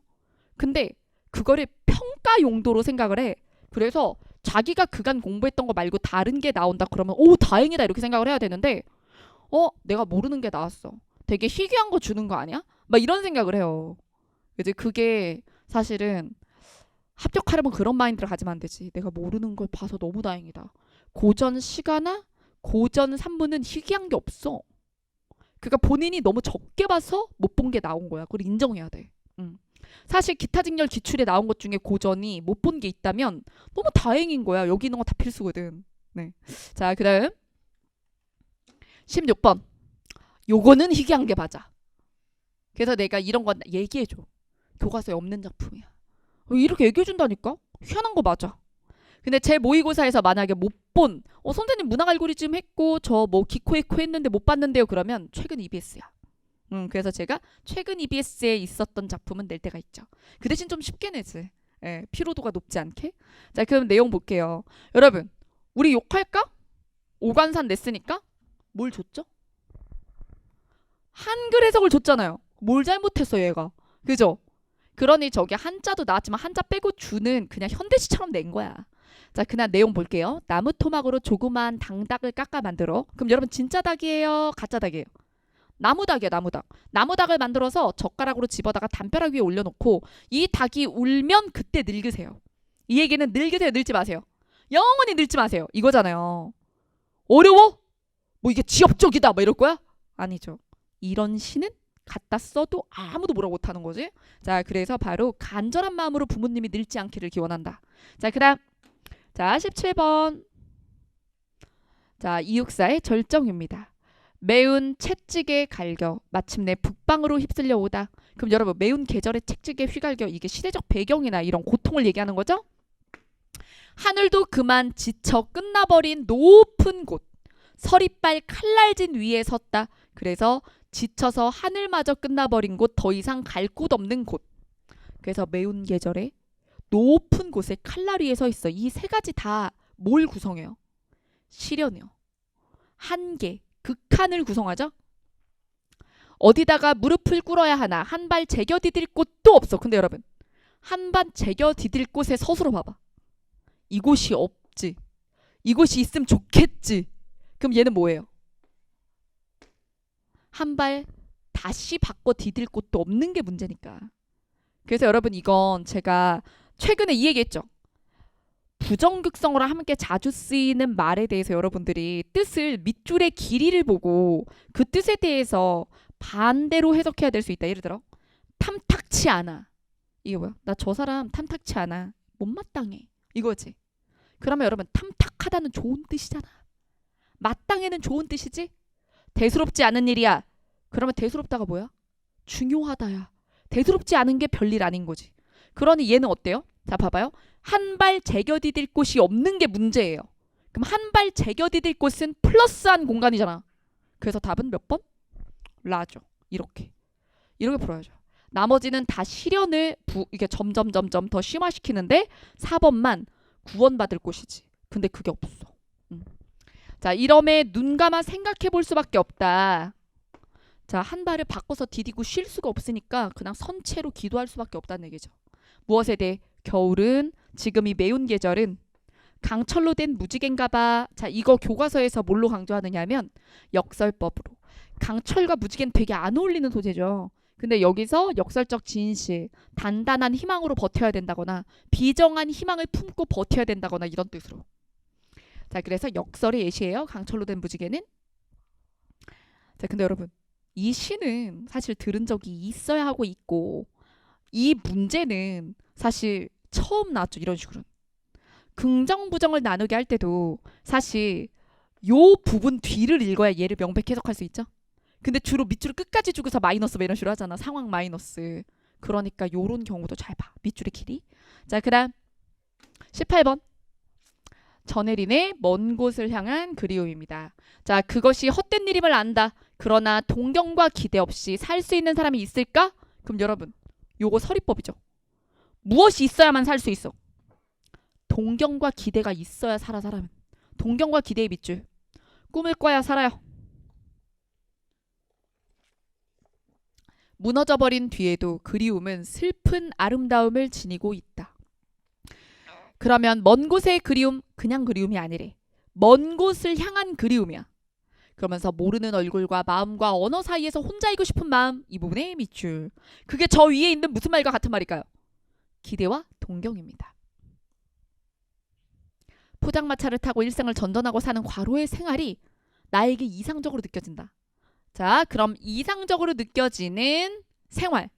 근데 그거를 평가 용도로 생각을 해. 그래서 자기가 그간 공부했던 거 말고 다른 게 나온다 그러면 오 다행이다 이렇게 생각을 해야 되는데 내가 모르는 게 나왔어. 되게 희귀한 거 주는 거 아니야? 막 이런 생각을 해요. 이제 그게 사실은 합격하려면 그런 마인드를 가지면 안 되지. 내가 모르는 걸 봐서 너무 다행이다. 고전 시가나 고전 산문은 희귀한 게 없어. 그러니까 본인이 너무 적게 봐서 못 본 게 나온 거야. 그걸 인정해야 돼. 사실 기타 직렬 기출에 나온 것 중에 고전이 못 본 게 있다면 너무 다행인 거야. 여기 있는 거 다 필수거든. 네. 자, 그다음 16번. 요거는 희귀한 게 맞아. 그래서 내가 이런 건 얘기해줘. 교과서에 없는 작품이야. 이렇게 얘기해준다니까? 희한한 거 맞아. 근데 제 모의고사에서 만약에 못 본, 선생님 문학 알고리즘 했고 저 뭐 기코에코 했는데 못 봤는데요. 그러면 최근 EBS야. 그래서 제가 최근 EBS에 있었던 작품은 낼 때가 있죠. 그 대신 좀 쉽게 내지. 예, 피로도가 높지 않게. 자, 그럼 내용 볼게요. 여러분, 우리 욕할까? 오관산 냈으니까 뭘 줬죠? 한글 해석을 줬잖아요. 뭘 잘못했어 얘가. 그죠? 그러니 저게 한자도 나왔지만 한자 빼고 주는 그냥 현대시처럼 낸 거야. 자, 그냥 내용 볼게요. 나무 토막으로 조그만 당닭을 깎아 만들어. 그럼 여러분 진짜 닭이에요? 가짜 닭이에요? 나무닭이야, 나무닭. 나무닭을 만들어서 젓가락으로 집어다가 담벼락 위에 올려놓고 이 닭이 울면 그때 늙으세요. 이 얘기는 늙으세요, 늙지 마세요. 영원히 늙지 마세요. 이거잖아요. 어려워? 뭐 이게 지엽적이다 뭐 이럴 거야? 아니죠. 이런 시는 갖다 써도 아무도 뭐라 못하는 거지. 자, 그래서 바로 간절한 마음으로 부모님이 늙지 않기를 기원한다. 자, 그 다음 자 17번. 자, 이육사의 절정입니다. 매운 채찍에 갈겨 마침내 북방으로 휩쓸려 오다. 그럼 여러분 매운 계절에 채찍에 휘갈겨 이게 시대적 배경이나 이런 고통을 얘기하는 거죠. 하늘도 그만 지쳐 끝나버린 높은 곳 서리빨 칼날진 위에 섰다. 그래서 지쳐서 하늘마저 끝나버린 곳 더 이상 갈 곳 없는 곳. 그래서 매운 계절에 높은 곳에 칼날 위에 서 있어. 이 세 가지 다 뭘 구성해요? 시련이요. 한계, 극한을 구성하죠. 어디다가 무릎을 꿇어야 하나 한 발 제겨 디딜 곳도 없어. 근데 여러분 한 발 제겨 디딜 곳에 서술어 봐봐. 이곳이 없지. 이곳이 있으면 좋겠지. 그럼 얘는 뭐예요? 한 발 다시 바꿔 디딜 곳도 없는 게 문제니까. 그래서 여러분 이건 제가 최근에 이 얘기했죠. 부정극성어랑 함께 자주 쓰이는 말에 대해서 여러분들이 뜻을 밑줄의 길이를 보고 그 뜻에 대해서 반대로 해석해야 될 수 있다. 예를 들어 탐탁치 않아. 이게 뭐야? 나 저 사람 탐탁치 않아. 못마땅해. 이거지. 그러면 여러분 탐탁하다는 좋은 뜻이잖아. 마땅해는 좋은 뜻이지. 대수롭지 않은 일이야. 그러면 대수롭다가 뭐야? 중요하다야. 대수롭지 않은 게 별일 아닌 거지. 그러니 얘는 어때요? 자, 봐봐요. 한 발 제겨 디딜 곳이 없는 게 문제예요. 그럼 한 발 제겨 디딜 곳은 플러스한 공간이잖아. 그래서 답은 몇 번? 라죠. 이렇게 풀어야죠. 나머지는 다 시련을 이게 점점 더 심화시키는데 4번만 구원받을 곳이지. 근데 그게 없어. 자, 이러면 눈 감아 생각해 볼 수밖에 없다. 자, 한 발을 바꿔서 디디고 쉴 수가 없으니까 그냥 선체로 기도할 수밖에 없다는 얘기죠. 무엇에 대해? 겨울은 지금 이 매운 계절은 강철로 된 무지개인가 봐. 자, 이거 교과서에서 뭘로 강조하느냐면 역설법으로. 강철과 무지개는 되게 안 어울리는 소재죠. 근데 여기서 역설적 진실, 단단한 희망으로 버텨야 된다거나 비정한 희망을 품고 버텨야 된다거나 이런 뜻으로. 자, 그래서 역설의 예시예요. 강철로 된 무지개는. 자, 근데 여러분 이 시는 사실 들은 적이 있어야 하고 있고 이 문제는 사실 처음 나왔죠. 이런 식으로. 긍정 부정을 나누게 할 때도 사실 요 부분 뒤를 읽어야 얘를 명백히 해석할 수 있죠. 근데 주로 밑줄을 끝까지 주고서 마이너스 뭐 이런 식으로 하잖아. 상황 마이너스. 그러니까 요런 경우도 잘 봐. 밑줄의 길이. 자, 그 다음 18번. 전혜린의 먼 곳을 향한 그리움입니다. 자, 그것이 헛된 일임을 안다. 그러나 동경과 기대 없이 살 수 있는 사람이 있을까? 그럼 여러분 요거 서리법이죠. 무엇이 있어야만 살 수 있어? 동경과 기대가 있어야 살아. 사람은 동경과 기대의 밑줄. 꿈을 꿔야 살아요. 무너져버린 뒤에도 그리움은 슬픈 아름다움을 지니고 있다. 그러면 먼 곳의 그리움, 그냥 그리움이 아니래. 먼 곳을 향한 그리움이야. 그러면서 모르는 얼굴과 마음과 언어 사이에서 혼자이고 싶은 마음, 이 부분의 밑줄. 그게 저 위에 있는 무슨 말과 같은 말일까요? 기대와 동경입니다. 포장마차를 타고 일생을 전전하고 사는 과로의 생활이 나에게 이상적으로 느껴진다. 자, 그럼 이상적으로 느껴지는 생활,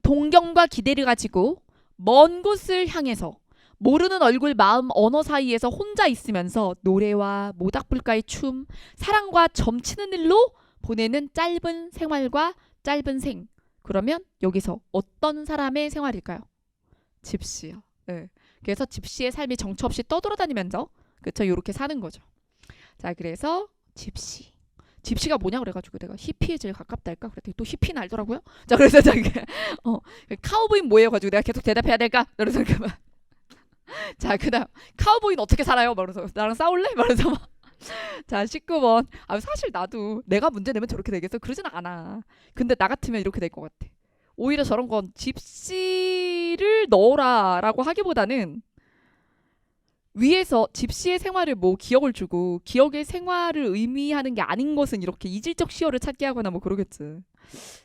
동경과 기대를 가지고 먼 곳을 향해서 모르는 얼굴, 마음, 언어 사이에서 혼자 있으면서 노래와 모닥불가의 춤, 사랑과 점치는 일로 보내는 짧은 생활과 짧은 생. 그러면 여기서 어떤 사람의 생활일까요? 집시요. 네. 그래서 집시의 삶이 정처 없이 떠돌아다니면서 그쵸, 이렇게 사는 거죠. 자, 그래서 집시. 집시가 뭐냐 그래가지고 내가 히피에 제일 가깝다 할까? 그랬더니 또 히피는 알더라고요. 자, 그래서 카우보이는 뭐예요? 가지고 내가 계속 대답해야 될까? 그래서 그만. 자, 그다음 카우보이는 어떻게 살아요? 말해서 나랑 싸울래? 말해서 자, 19번. 아, 사실 나도 내가 문제 내면 저렇게 되겠어? 그러진 않아. 근데 나 같으면 이렇게 될 것 같아. 오히려 저런 건 집시를 넣어라라고 하기보다는 위에서 집시의 생활을 뭐 기억을 주고 기억의 생활을 의미하는 게 아닌 것은 이렇게 이질적 시어를 찾게 하거나 뭐 그러겠지.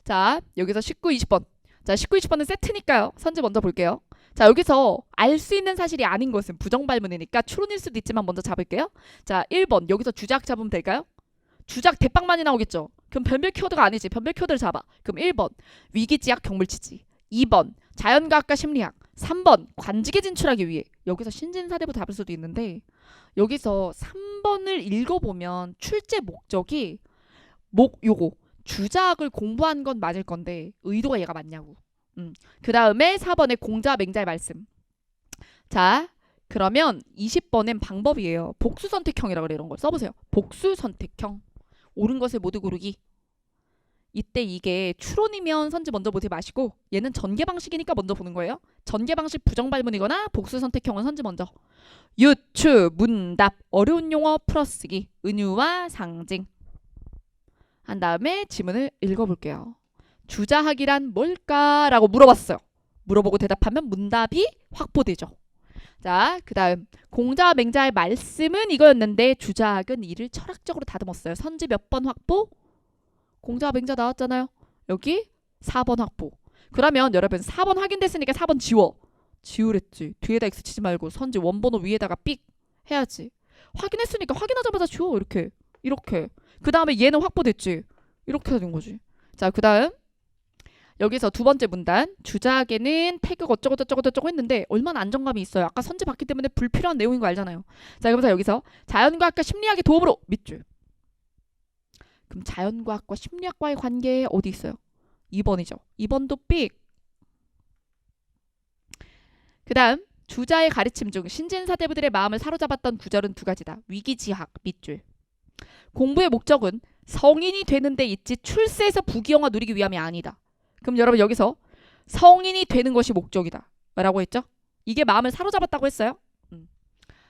자, 여기서 19, 20번. 자, 19, 20번은 세트니까요. 선지 먼저 볼게요. 자, 여기서 알 수 있는 사실이 아닌 것은 부정발문이니까 추론일 수도 있지만 먼저 잡을게요. 자, 1번. 여기서 주작 잡으면 될까요? 주작 대빵 많이 나오겠죠. 그럼 변별 키워드가 아니지. 변별 키워드를 잡아. 그럼 1번. 위기지학 경물치지. 2번. 자연과학과 심리학. 3번. 관직에 진출하기 위해. 여기서 신진사대부 답을 수도 있는데 여기서 3번을 읽어보면 출제 목적이 요거. 주작을 공부한 건 맞을 건데 의도가 얘가 맞냐고. 그 다음에 4번에 공자 맹자의 말씀. 자, 그러면 20번엔 방법이에요. 복수 선택형이라고 그래. 이런 걸 써보세요. 복수 선택형. 옳은 것을 모두 고르기. 이때 이게 추론이면 선지 먼저 보지 마시고 얘는 전개 방식이니까 먼저 보는 거예요. 전개 방식 부정발문이거나 복수 선택형은 선지 먼저. 유추, 문답, 어려운 용어 풀어쓰기, 은유와 상징. 한 다음에 지문을 읽어볼게요. 주자학이란 뭘까라고 물어봤어요. 물어보고 대답하면 문답이 확보되죠. 자, 그 다음 공자와 맹자의 말씀은 이거였는데 주자학은 이를 철학적으로 다듬었어요. 선지 몇 번 확보? 공자와 맹자 나왔잖아요. 여기 4번 확보. 그러면 여러분 4번 확인됐으니까 4번 지워. 지우랬지. 뒤에다 X 치지 말고 선지 원번호 위에다가 삑 해야지. 확인했으니까 확인하자마자 지워. 이렇게. 그 다음에 얘는 확보됐지. 이렇게 되는 거지. 자, 그 다음 여기서 두 번째 문단. 주작에는 태극 어쩌고 했는데 얼마나 안정감이 있어요. 아까 선지 봤기 때문에 불필요한 내용인 거 알잖아요. 자, 그러면서 여기서 자연과학과 심리학의 도움으로 밑줄. 그럼 자연과학과 심리학과의 관계 어디 있어요? 2번이죠. 2번도 삑. 그 다음 주자의 가르침 중 신진사대부들의 마음을 사로잡았던 구절은 두 가지다. 위기지학 밑줄. 공부의 목적은 성인이 되는 데 있지 출세해서 부귀영화 누리기 위함이 아니다. 그럼 여러분 여기서 성인이 되는 것이 목적이다. 뭐라고 했죠? 이게 마음을 사로잡았다고 했어요.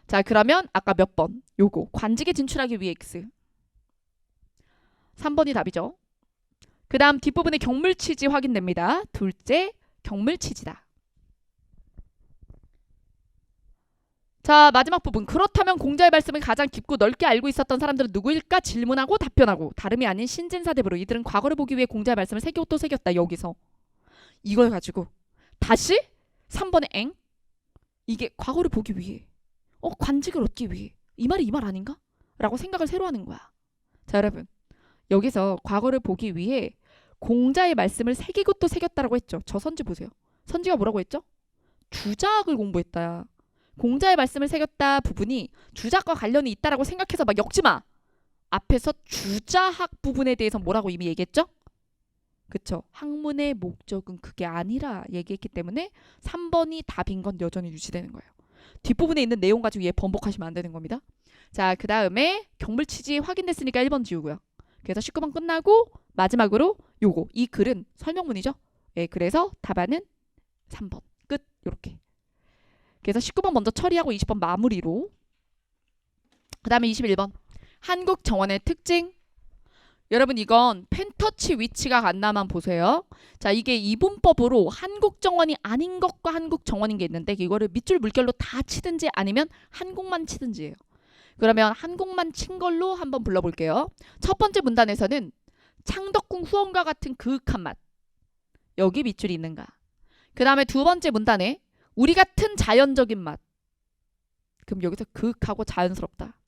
자, 그러면 아까 몇 번? 요거. 관직에 진출하기 위해 X. 3번이 답이죠. 그 다음 뒷부분에 경물치지 확인됩니다. 둘째, 경물치지다. 자, 마지막 부분. 그렇다면 공자의 말씀을 가장 깊고 넓게 알고 있었던 사람들은 누구일까? 질문하고 답변하고. 다름이 아닌 신진사대부로. 이들은 과거를 보기 위해 공자의 말씀을 새기고 또 새겼다. 여기서. 이걸 가지고 다시 3번에 엥? 이게 과거를 보기 위해. 관직을 얻기 위해. 이 말이 이 말 아닌가? 라고 생각을 새로 하는 거야. 자, 여러분. 여기서 과거를 보기 위해 공자의 말씀을 새기고 또 새겼다라고 했죠. 저 선지 보세요. 선지가 뭐라고 했죠? 주작을 공부했다. 공자의 말씀을 새겼다 부분이 주작과 관련이 있다라고 생각해서 막 엮지마. 앞에서 주자학 부분에 대해서 뭐라고 이미 얘기했죠? 그쵸. 학문의 목적은 그게 아니라 얘기했기 때문에 3번이 답인 건 여전히 유지되는 거예요. 뒷부분에 있는 내용 가지고 얘 번복하시면 안 되는 겁니다. 자, 그 다음에 경물치지 확인됐으니까 1번 지우고요. 그래서 19번 끝나고 마지막으로 요거. 이 글은 설명문이죠. 예, 그래서 답안은 3번. 끝. 요렇게. 그래서 19번 먼저 처리하고 20번 마무리로. 그 다음에 21번. 한국 정원의 특징. 여러분 이건 펜터치 위치가 같나만 보세요. 자, 이게 이분법으로 한국 정원이 아닌 것과 한국 정원인 게 있는데 이거를 밑줄 물결로 다 치든지 아니면 한국만 치든지예요. 그러면 한국만 친 걸로 한번 불러볼게요. 첫 번째 문단에서는 창덕궁 후원과 같은 그윽한 맛. 여기 밑줄이 있는가. 그 다음에 두 번째 문단에 우리 같은 자연적인 맛. 그럼 여기서 그윽하고 자연스럽다.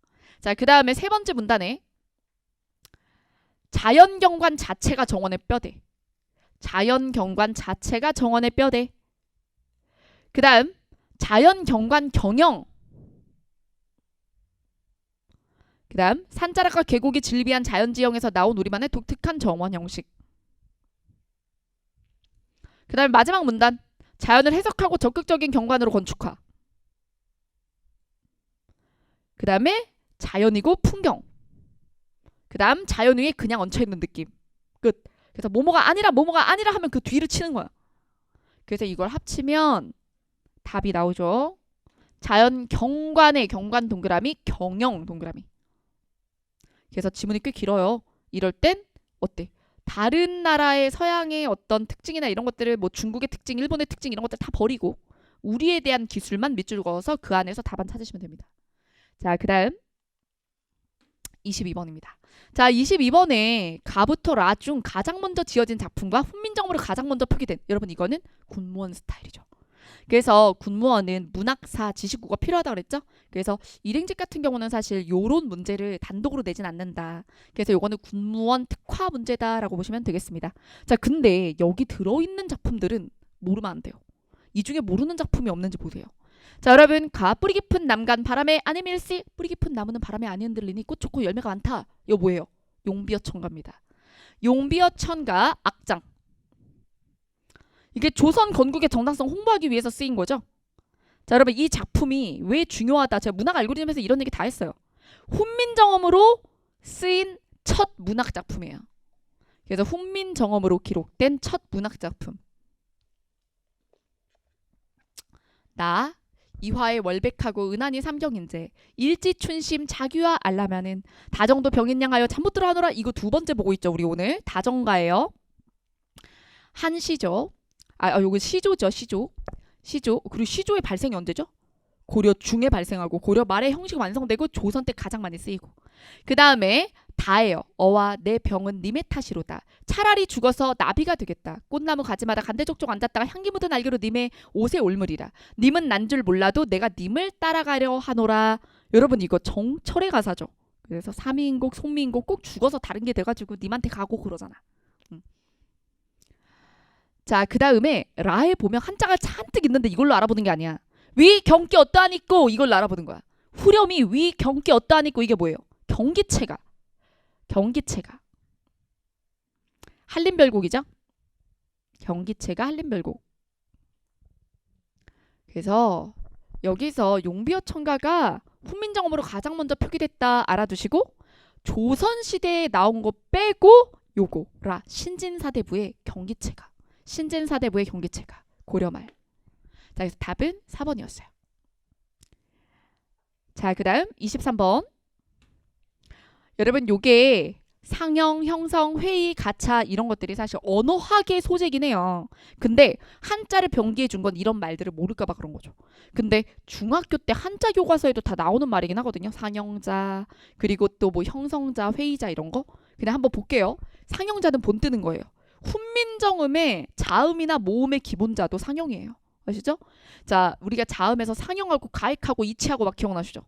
자, 그 다음에 세 번째 문단에 자연경관 자체가 정원의 뼈대. 자연경관 자체가 정원의 뼈대. 그 다음 자연경관 경영. 그 다음 산자락과 계곡이 질비한 자연지형에서 나온 우리만의 독특한 정원 형식. 그 다음 마지막 문단 자연을 해석하고 적극적인 경관으로 건축화. 그 다음에 자연이고 풍경. 그 다음 자연 위에 그냥 얹혀있는 느낌. 끝. 그래서 뭐뭐가 아니라 하면 그 뒤를 치는 거야. 그래서 이걸 합치면 답이 나오죠. 자연 경관의 경관 동그라미, 경영 동그라미. 그래서 지문이 꽤 길어요. 이럴 땐 어때? 다른 나라의 서양의 어떤 특징이나 이런 것들을 뭐 중국의 특징, 일본의 특징 이런 것들 다 버리고 우리에 대한 기술만 밑줄 그어서 그 안에서 답안 찾으시면 됩니다. 자, 그 다음 22번입니다. 자, 22번에 가부터 라 중 가장 먼저 지어진 작품과 훈민정음으로 가장 먼저 표기된, 여러분 이거는 군무원 스타일이죠. 그래서 군무원은 문학사 지식구가 필요하다고 그랬죠. 그래서 일행직 같은 경우는 사실 요런 문제를 단독으로 내진 않는다. 그래서 요거는 군무원 특화 문제다라고 보시면 되겠습니다. 자, 근데 여기 들어있는 작품들은 모르면 안 돼요. 이 중에 모르는 작품이 없는지 보세요. 자, 여러분 뿌리 깊은 남간 바람에 안 헤밀시. 뿌리 깊은 나무는 바람에 안 흔들리니 꽃 좋고 열매가 많다. 이거 뭐예요? 용비어 천가입니다. 용비어 천가 악장. 이게 조선 건국의 정당성 홍보하기 위해서 쓰인 거죠. 자, 여러분 이 작품이 왜 중요하다. 제가 문학 알고리즘에서 이런 얘기 다 했어요. 훈민정음으로 쓰인 첫 문학 작품이에요. 그래서 훈민정음으로 기록된 첫 문학 작품. 나 이화의 월백하고 은하니 삼경인제 일지춘심 자규와 알라면은 다정도 병인양하여 잠 못 들어 하노라. 이거 두 번째 보고 있죠. 우리 오늘 다정가예요. 한시죠. 요거 시조죠. 시조. 그리고 시조의 발생이 언제죠? 고려 중에 발생하고 고려 말에 형식 완성되고 조선 때 가장 많이 쓰이고. 그 다음에 다예요. 어와 내 병은 님의 탓이로다. 차라리 죽어서 나비가 되겠다. 꽃나무 가지마다 간대족족 앉았다가 향기 묻은 날개로 님의 옷에 올무리라. 님은 난 줄 몰라도 내가 님을 따라가려 하노라. 여러분 이거 정철의 가사죠. 그래서 삼위인곡, 송미인곡 꼭 죽어서 다른 게 돼가지고 님한테 가고 그러잖아. 자, 그 다음에 라에 보면 한자가 잔뜩 있는데 이걸로 알아보는 게 아니야. 위 경기 어떠한 있고 이걸로 알아보는 거야. 후렴이 위 경기 어떠한 있고 이게 뭐예요? 경기체가. 한림별곡이죠. 경기체가 한림별곡. 그래서 여기서 용비어 천가가 훈민정음으로 가장 먼저 표기됐다 알아두시고 조선시대에 나온 거 빼고 요거 라 신진사대부의 경기체가. 신진사대부의 경기체가 고려말. 자, 그래서 답은 4번이었어요. 자, 그 다음 23번. 여러분 요게 상형, 형성, 회의, 가차 이런 것들이 사실 언어학의 소재긴 해요. 근데 한자를 병기해 준 건 이런 말들을 모를까 봐 그런 거죠. 근데 중학교 때 한자 교과서에도 다 나오는 말이긴 하거든요. 상형자, 그리고 또 뭐 형성자, 회의자 이런 거. 그냥 한번 볼게요. 상형자는 본 뜨는 거예요. 훈민정음의 자음이나 모음의 기본자도 상형이에요. 아시죠? 자, 우리가 자음에서 상형하고 가액하고 이치하고 막 기억나시죠?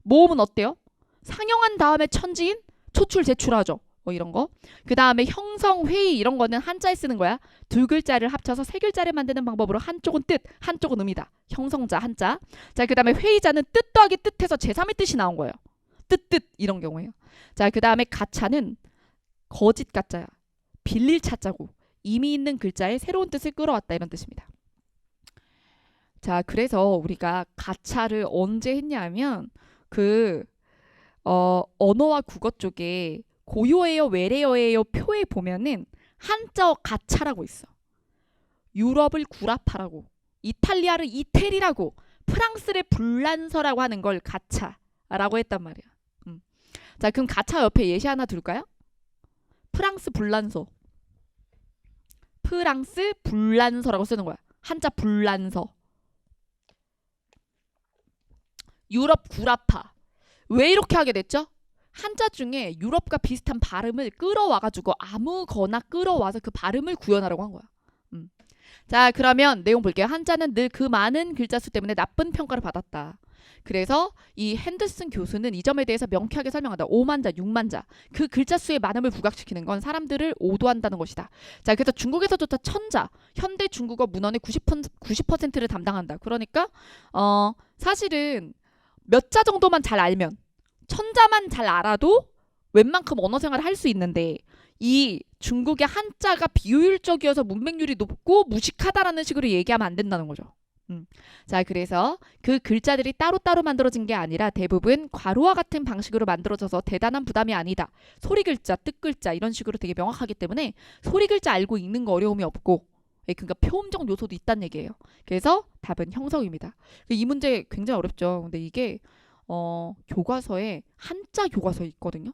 모음은 어때요? 상형한 다음에 천지인 초출 제출하죠. 뭐 이런 거. 그 다음에 형성, 회의 이런 거는 한자에 쓰는 거야. 두 글자를 합쳐서 세 글자를 만드는 방법으로 한쪽은 뜻, 한쪽은 음이다. 형성자, 한자. 자, 그 다음에 회의자는 뜻 더하기 뜻해서 제3의 뜻이 나온 거예요. 뜻 이런 경우에요. 자, 그 다음에 가차는 거짓 가짜야. 빌릴 차자고 이미 있는 글자에 새로운 뜻을 끌어왔다 이런 뜻입니다. 자, 그래서 우리가 가차를 언제 했냐면 언어와 국어 쪽에 고요예요, 외래어예요 표에 보면은 한자어 가차라고 있어. 유럽을 구라파라고, 이탈리아를 이태리라고, 프랑스를 불란서라고 하는 걸 가차라고 했단 말이야. 자, 그럼 가차 옆에 예시 하나 둘까요? 프랑스 불란서. 프랑스 불란서라고 쓰는 거야. 한자 불란서. 유럽 구라파. 왜 이렇게 하게 됐죠? 한자 중에 유럽과 비슷한 발음을 끌어와가지고 아무거나 끌어와서 그 발음을 구현하라고 한 거야. 자, 그러면 내용 볼게요. 한자는 늘 그 많은 글자 수 때문에 나쁜 평가를 받았다. 그래서 이 핸더슨 교수는 이 점에 대해서 명쾌하게 설명한다. 5만자, 6만자. 그 글자 수의 많음을 부각시키는 건 사람들을 오도한다는 것이다. 자, 그래서 중국에서조차 천자, 현대 중국어 문헌의 90%를 담당한다. 그러니까 사실은 몇 자 정도만 잘 알면, 천자만 잘 알아도 웬만큼 언어 생활을 할 수 있는데, 이 중국의 한자가 비효율적이어서 문맹률이 높고 무식하다라는 식으로 얘기하면 안 된다는 거죠. 자, 그래서 그 글자들이 따로따로 만들어진 게 아니라 대부분 괄호와 같은 방식으로 만들어져서 대단한 부담이 아니다. 소리 글자, 뜻 글자 이런 식으로 되게 명확하기 때문에 소리 글자 알고 읽는 거 어려움이 없고, 그러니까 표음적 요소도 있다는 얘기예요. 그래서 답은 형성입니다. 이 문제 굉장히 어렵죠. 근데 이게 교과서에 한자 교과서에 있거든요.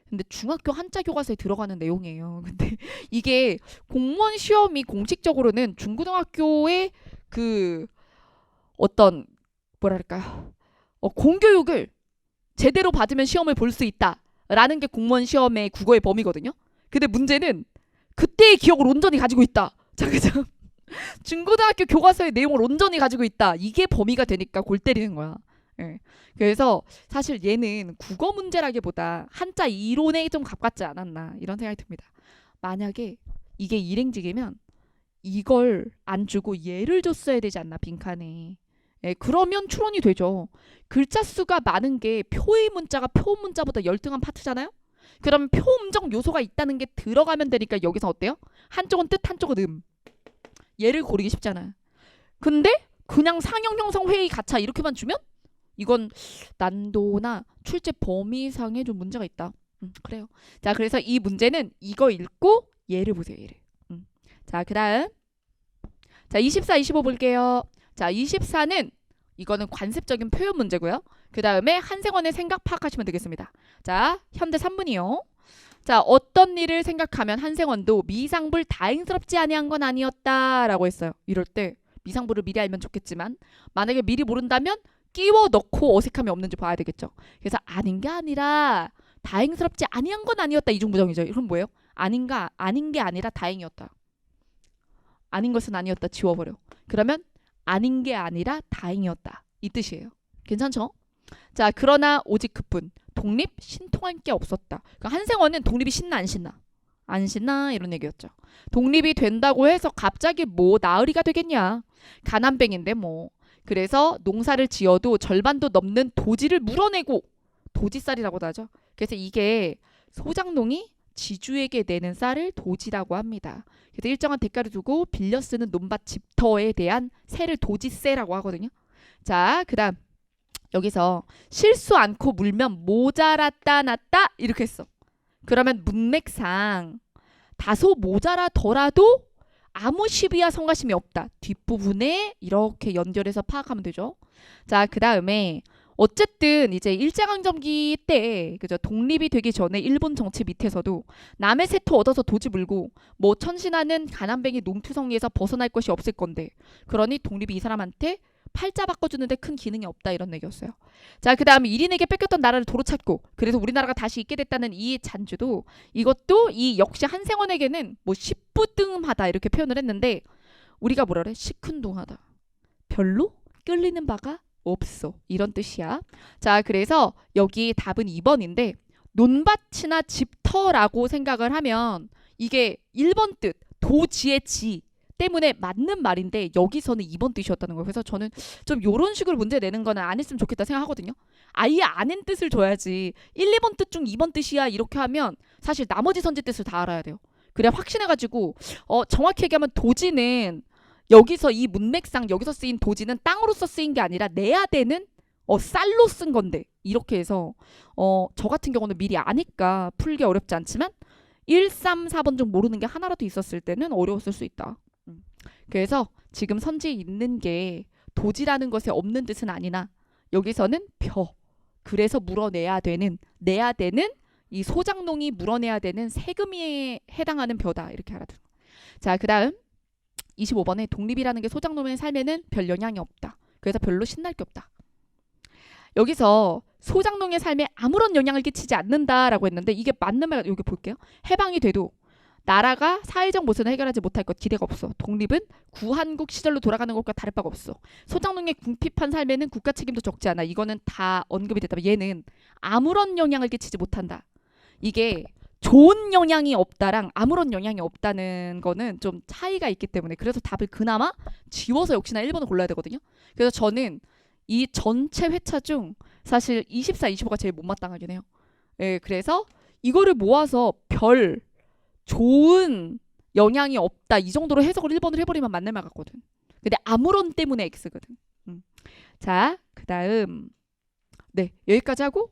근데 중학교 한자 교과서에 들어가는 내용이에요. 근데 이게 공무원 시험이 공식적으로는 중고등학교의 그 어떤 뭐랄까요? 공교육을 제대로 받으면 시험을 볼 수 있다라는 게 공무원 시험의 국어의 범위거든요. 근데 문제는 그때의 기억을 온전히 가지고 있다. 자, 그죠? 중고등학교 교과서의 내용을 온전히 가지고 있다. 이게 범위가 되니까 골 때리는 거야. 예. 그래서 사실 얘는 국어 문제라기보다 한자 이론에 좀 가깝지 않았나 이런 생각이 듭니다. 만약에 이게 일행직이면 이걸 안 주고 얘를 줬어야 되지 않나 빈칸에. 예, 그러면 추론이 되죠. 글자 수가 많은 게 표의 문자가 표음 문자보다 열등한 파트잖아요. 그러면 표음적 요소가 있다는 게 들어가면 되니까 여기서 어때요? 한쪽은 뜻 한쪽은 얘를 고르기 쉽잖아. 근데 그냥 상형 형성 회의 가차 이렇게만 주면 이건 난도나 출제 범위상에 좀 문제가 있다. 그래요. 자, 그래서 이 문제는 이거 읽고 얘를 보세요. 얘를. 자, 그 다음. 자, 24, 25 볼게요. 자, 24는 이거는 관습적인 표현 문제고요. 그 다음에 한생원의 생각 파악하시면 되겠습니다. 자, 현대 3문이요. 자, 어떤 일을 생각하면 한생원도 미상불 다행스럽지 아니한 건 아니었다라고 했어요. 이럴 때 미상불을 미리 알면 좋겠지만 만약에 미리 모른다면 끼워 넣고 어색함이 없는지 봐야 되겠죠. 그래서 아닌 게 아니라 다행스럽지 아니한 건 아니었다. 이중부정이죠. 그럼 뭐예요? 아닌 게 아니라 다행이었다. 아닌 것은 아니었다. 지워버려. 그러면 아닌 게 아니라 다행이었다. 이 뜻이에요. 괜찮죠? 자, 그러나 오직 그뿐 독립 신통한 게 없었다. 그러니까 한생원은 독립이 신나 안 신나? 안 신나 이런 얘기였죠. 독립이 된다고 해서 갑자기 뭐 나으리가 되겠냐. 가난뱅인데 뭐. 그래서 농사를 지어도 절반도 넘는 도지를 물어내고 도지쌀이라고도 하죠. 그래서 이게 소장농이 지주에게 내는 쌀을 도지라고 합니다. 그래서 일정한 대가를 두고 빌려 쓰는 논밭 집터에 대한 세를 도지세라고 하거든요. 자, 그 다음 여기서 실수 않고 물면 모자랐다 놨다 이렇게 했어. 그러면 문맥상 다소 모자라더라도 아무 시비와 성가심이 없다. 뒷부분에 이렇게 연결해서 파악하면 되죠. 자, 그 다음에 어쨌든 이제 일제강점기 때 그죠 독립이 되기 전에 일본 정치 밑에서도 남의 세토 얻어서 도지 물고 뭐 천신하는 가난뱅이 농투성이에서 벗어날 것이 없을 건데 그러니 독립이 이 사람한테 팔자 바꿔주는데 큰 기능이 없다 이런 얘기였어요. 자, 그 다음에 1인에게 뺏겼던 나라를 도로 찾고 그래서 우리나라가 다시 있게 됐다는 이 잔주도 이것도 이 역시 한생원에게는 뭐 십부등하다 이렇게 표현을 했는데 우리가 뭐라 그래? 시큰둥하다. 별로 끌리는 바가 없어. 이런 뜻이야. 자, 그래서 여기 답은 2번인데 논밭이나 집터라고 생각을 하면 이게 1번 뜻 도지의 지 때문에 맞는 말인데 여기서는 2번 뜻이었다는 거예요. 그래서 저는 좀 이런 식으로 문제 내는 거는 안 했으면 좋겠다 생각하거든요. 아예 아는 뜻을 줘야지 1, 2번 뜻 중 2번 뜻이야 이렇게 하면 사실 나머지 선지 뜻을 다 알아야 돼요. 그래야 확신해가지고 정확히 얘기하면 도지는 여기서 이 문맥상 여기서 쓰인 도지는 땅으로서 쓰인 게 아니라 내야 되는 쌀로 쓴 건데 이렇게 해서 저 같은 경우는 미리 아니까 풀기 어렵지 않지만 1, 3, 4번 중 모르는 게 하나라도 있었을 때는 어려웠을 수 있다. 그래서 지금 선지에 있는 게 도지라는 것에 없는 뜻은 아니나 여기서는 벼 그래서 물어내야 되는 내야 되는 이 소작농이 물어내야 되는 세금에 해당하는 벼다. 이렇게 알아두는 거예요. 자, 그 다음 25번에 독립이라는 게 소작농의 삶에는 별 영향이 없다. 그래서 별로 신날 게 없다. 여기서 소작농의 삶에 아무런 영향을 끼치지 않는다라고 했는데 이게 맞는 말, 여기 볼게요. 해방이 돼도 나라가 사회적 모순을 해결하지 못할 것 기대가 없어. 독립은 구한국 시절로 돌아가는 것과 다를 바가 없어. 소작농의 궁핍한 삶에는 국가 책임도 적지 않아. 이거는 다 언급이 됐다면 얘는 아무런 영향을 끼치지 못한다. 이게 좋은 영향이 없다랑 아무런 영향이 없다는 거는 좀 차이가 있기 때문에 그래서 답을 그나마 지워서 역시나 1번을 골라야 되거든요. 그래서 저는 이 전체 회차 중 사실 24, 25가 제일 못마땅하긴 해요. 예, 그래서 이거를 모아서 별 좋은 영향이 없다 이 정도로 해석을 1번을 해버리면 맞는 말 같거든. 근데 아무런 때문에 X거든. 자, 그 다음 네 여기까지 하고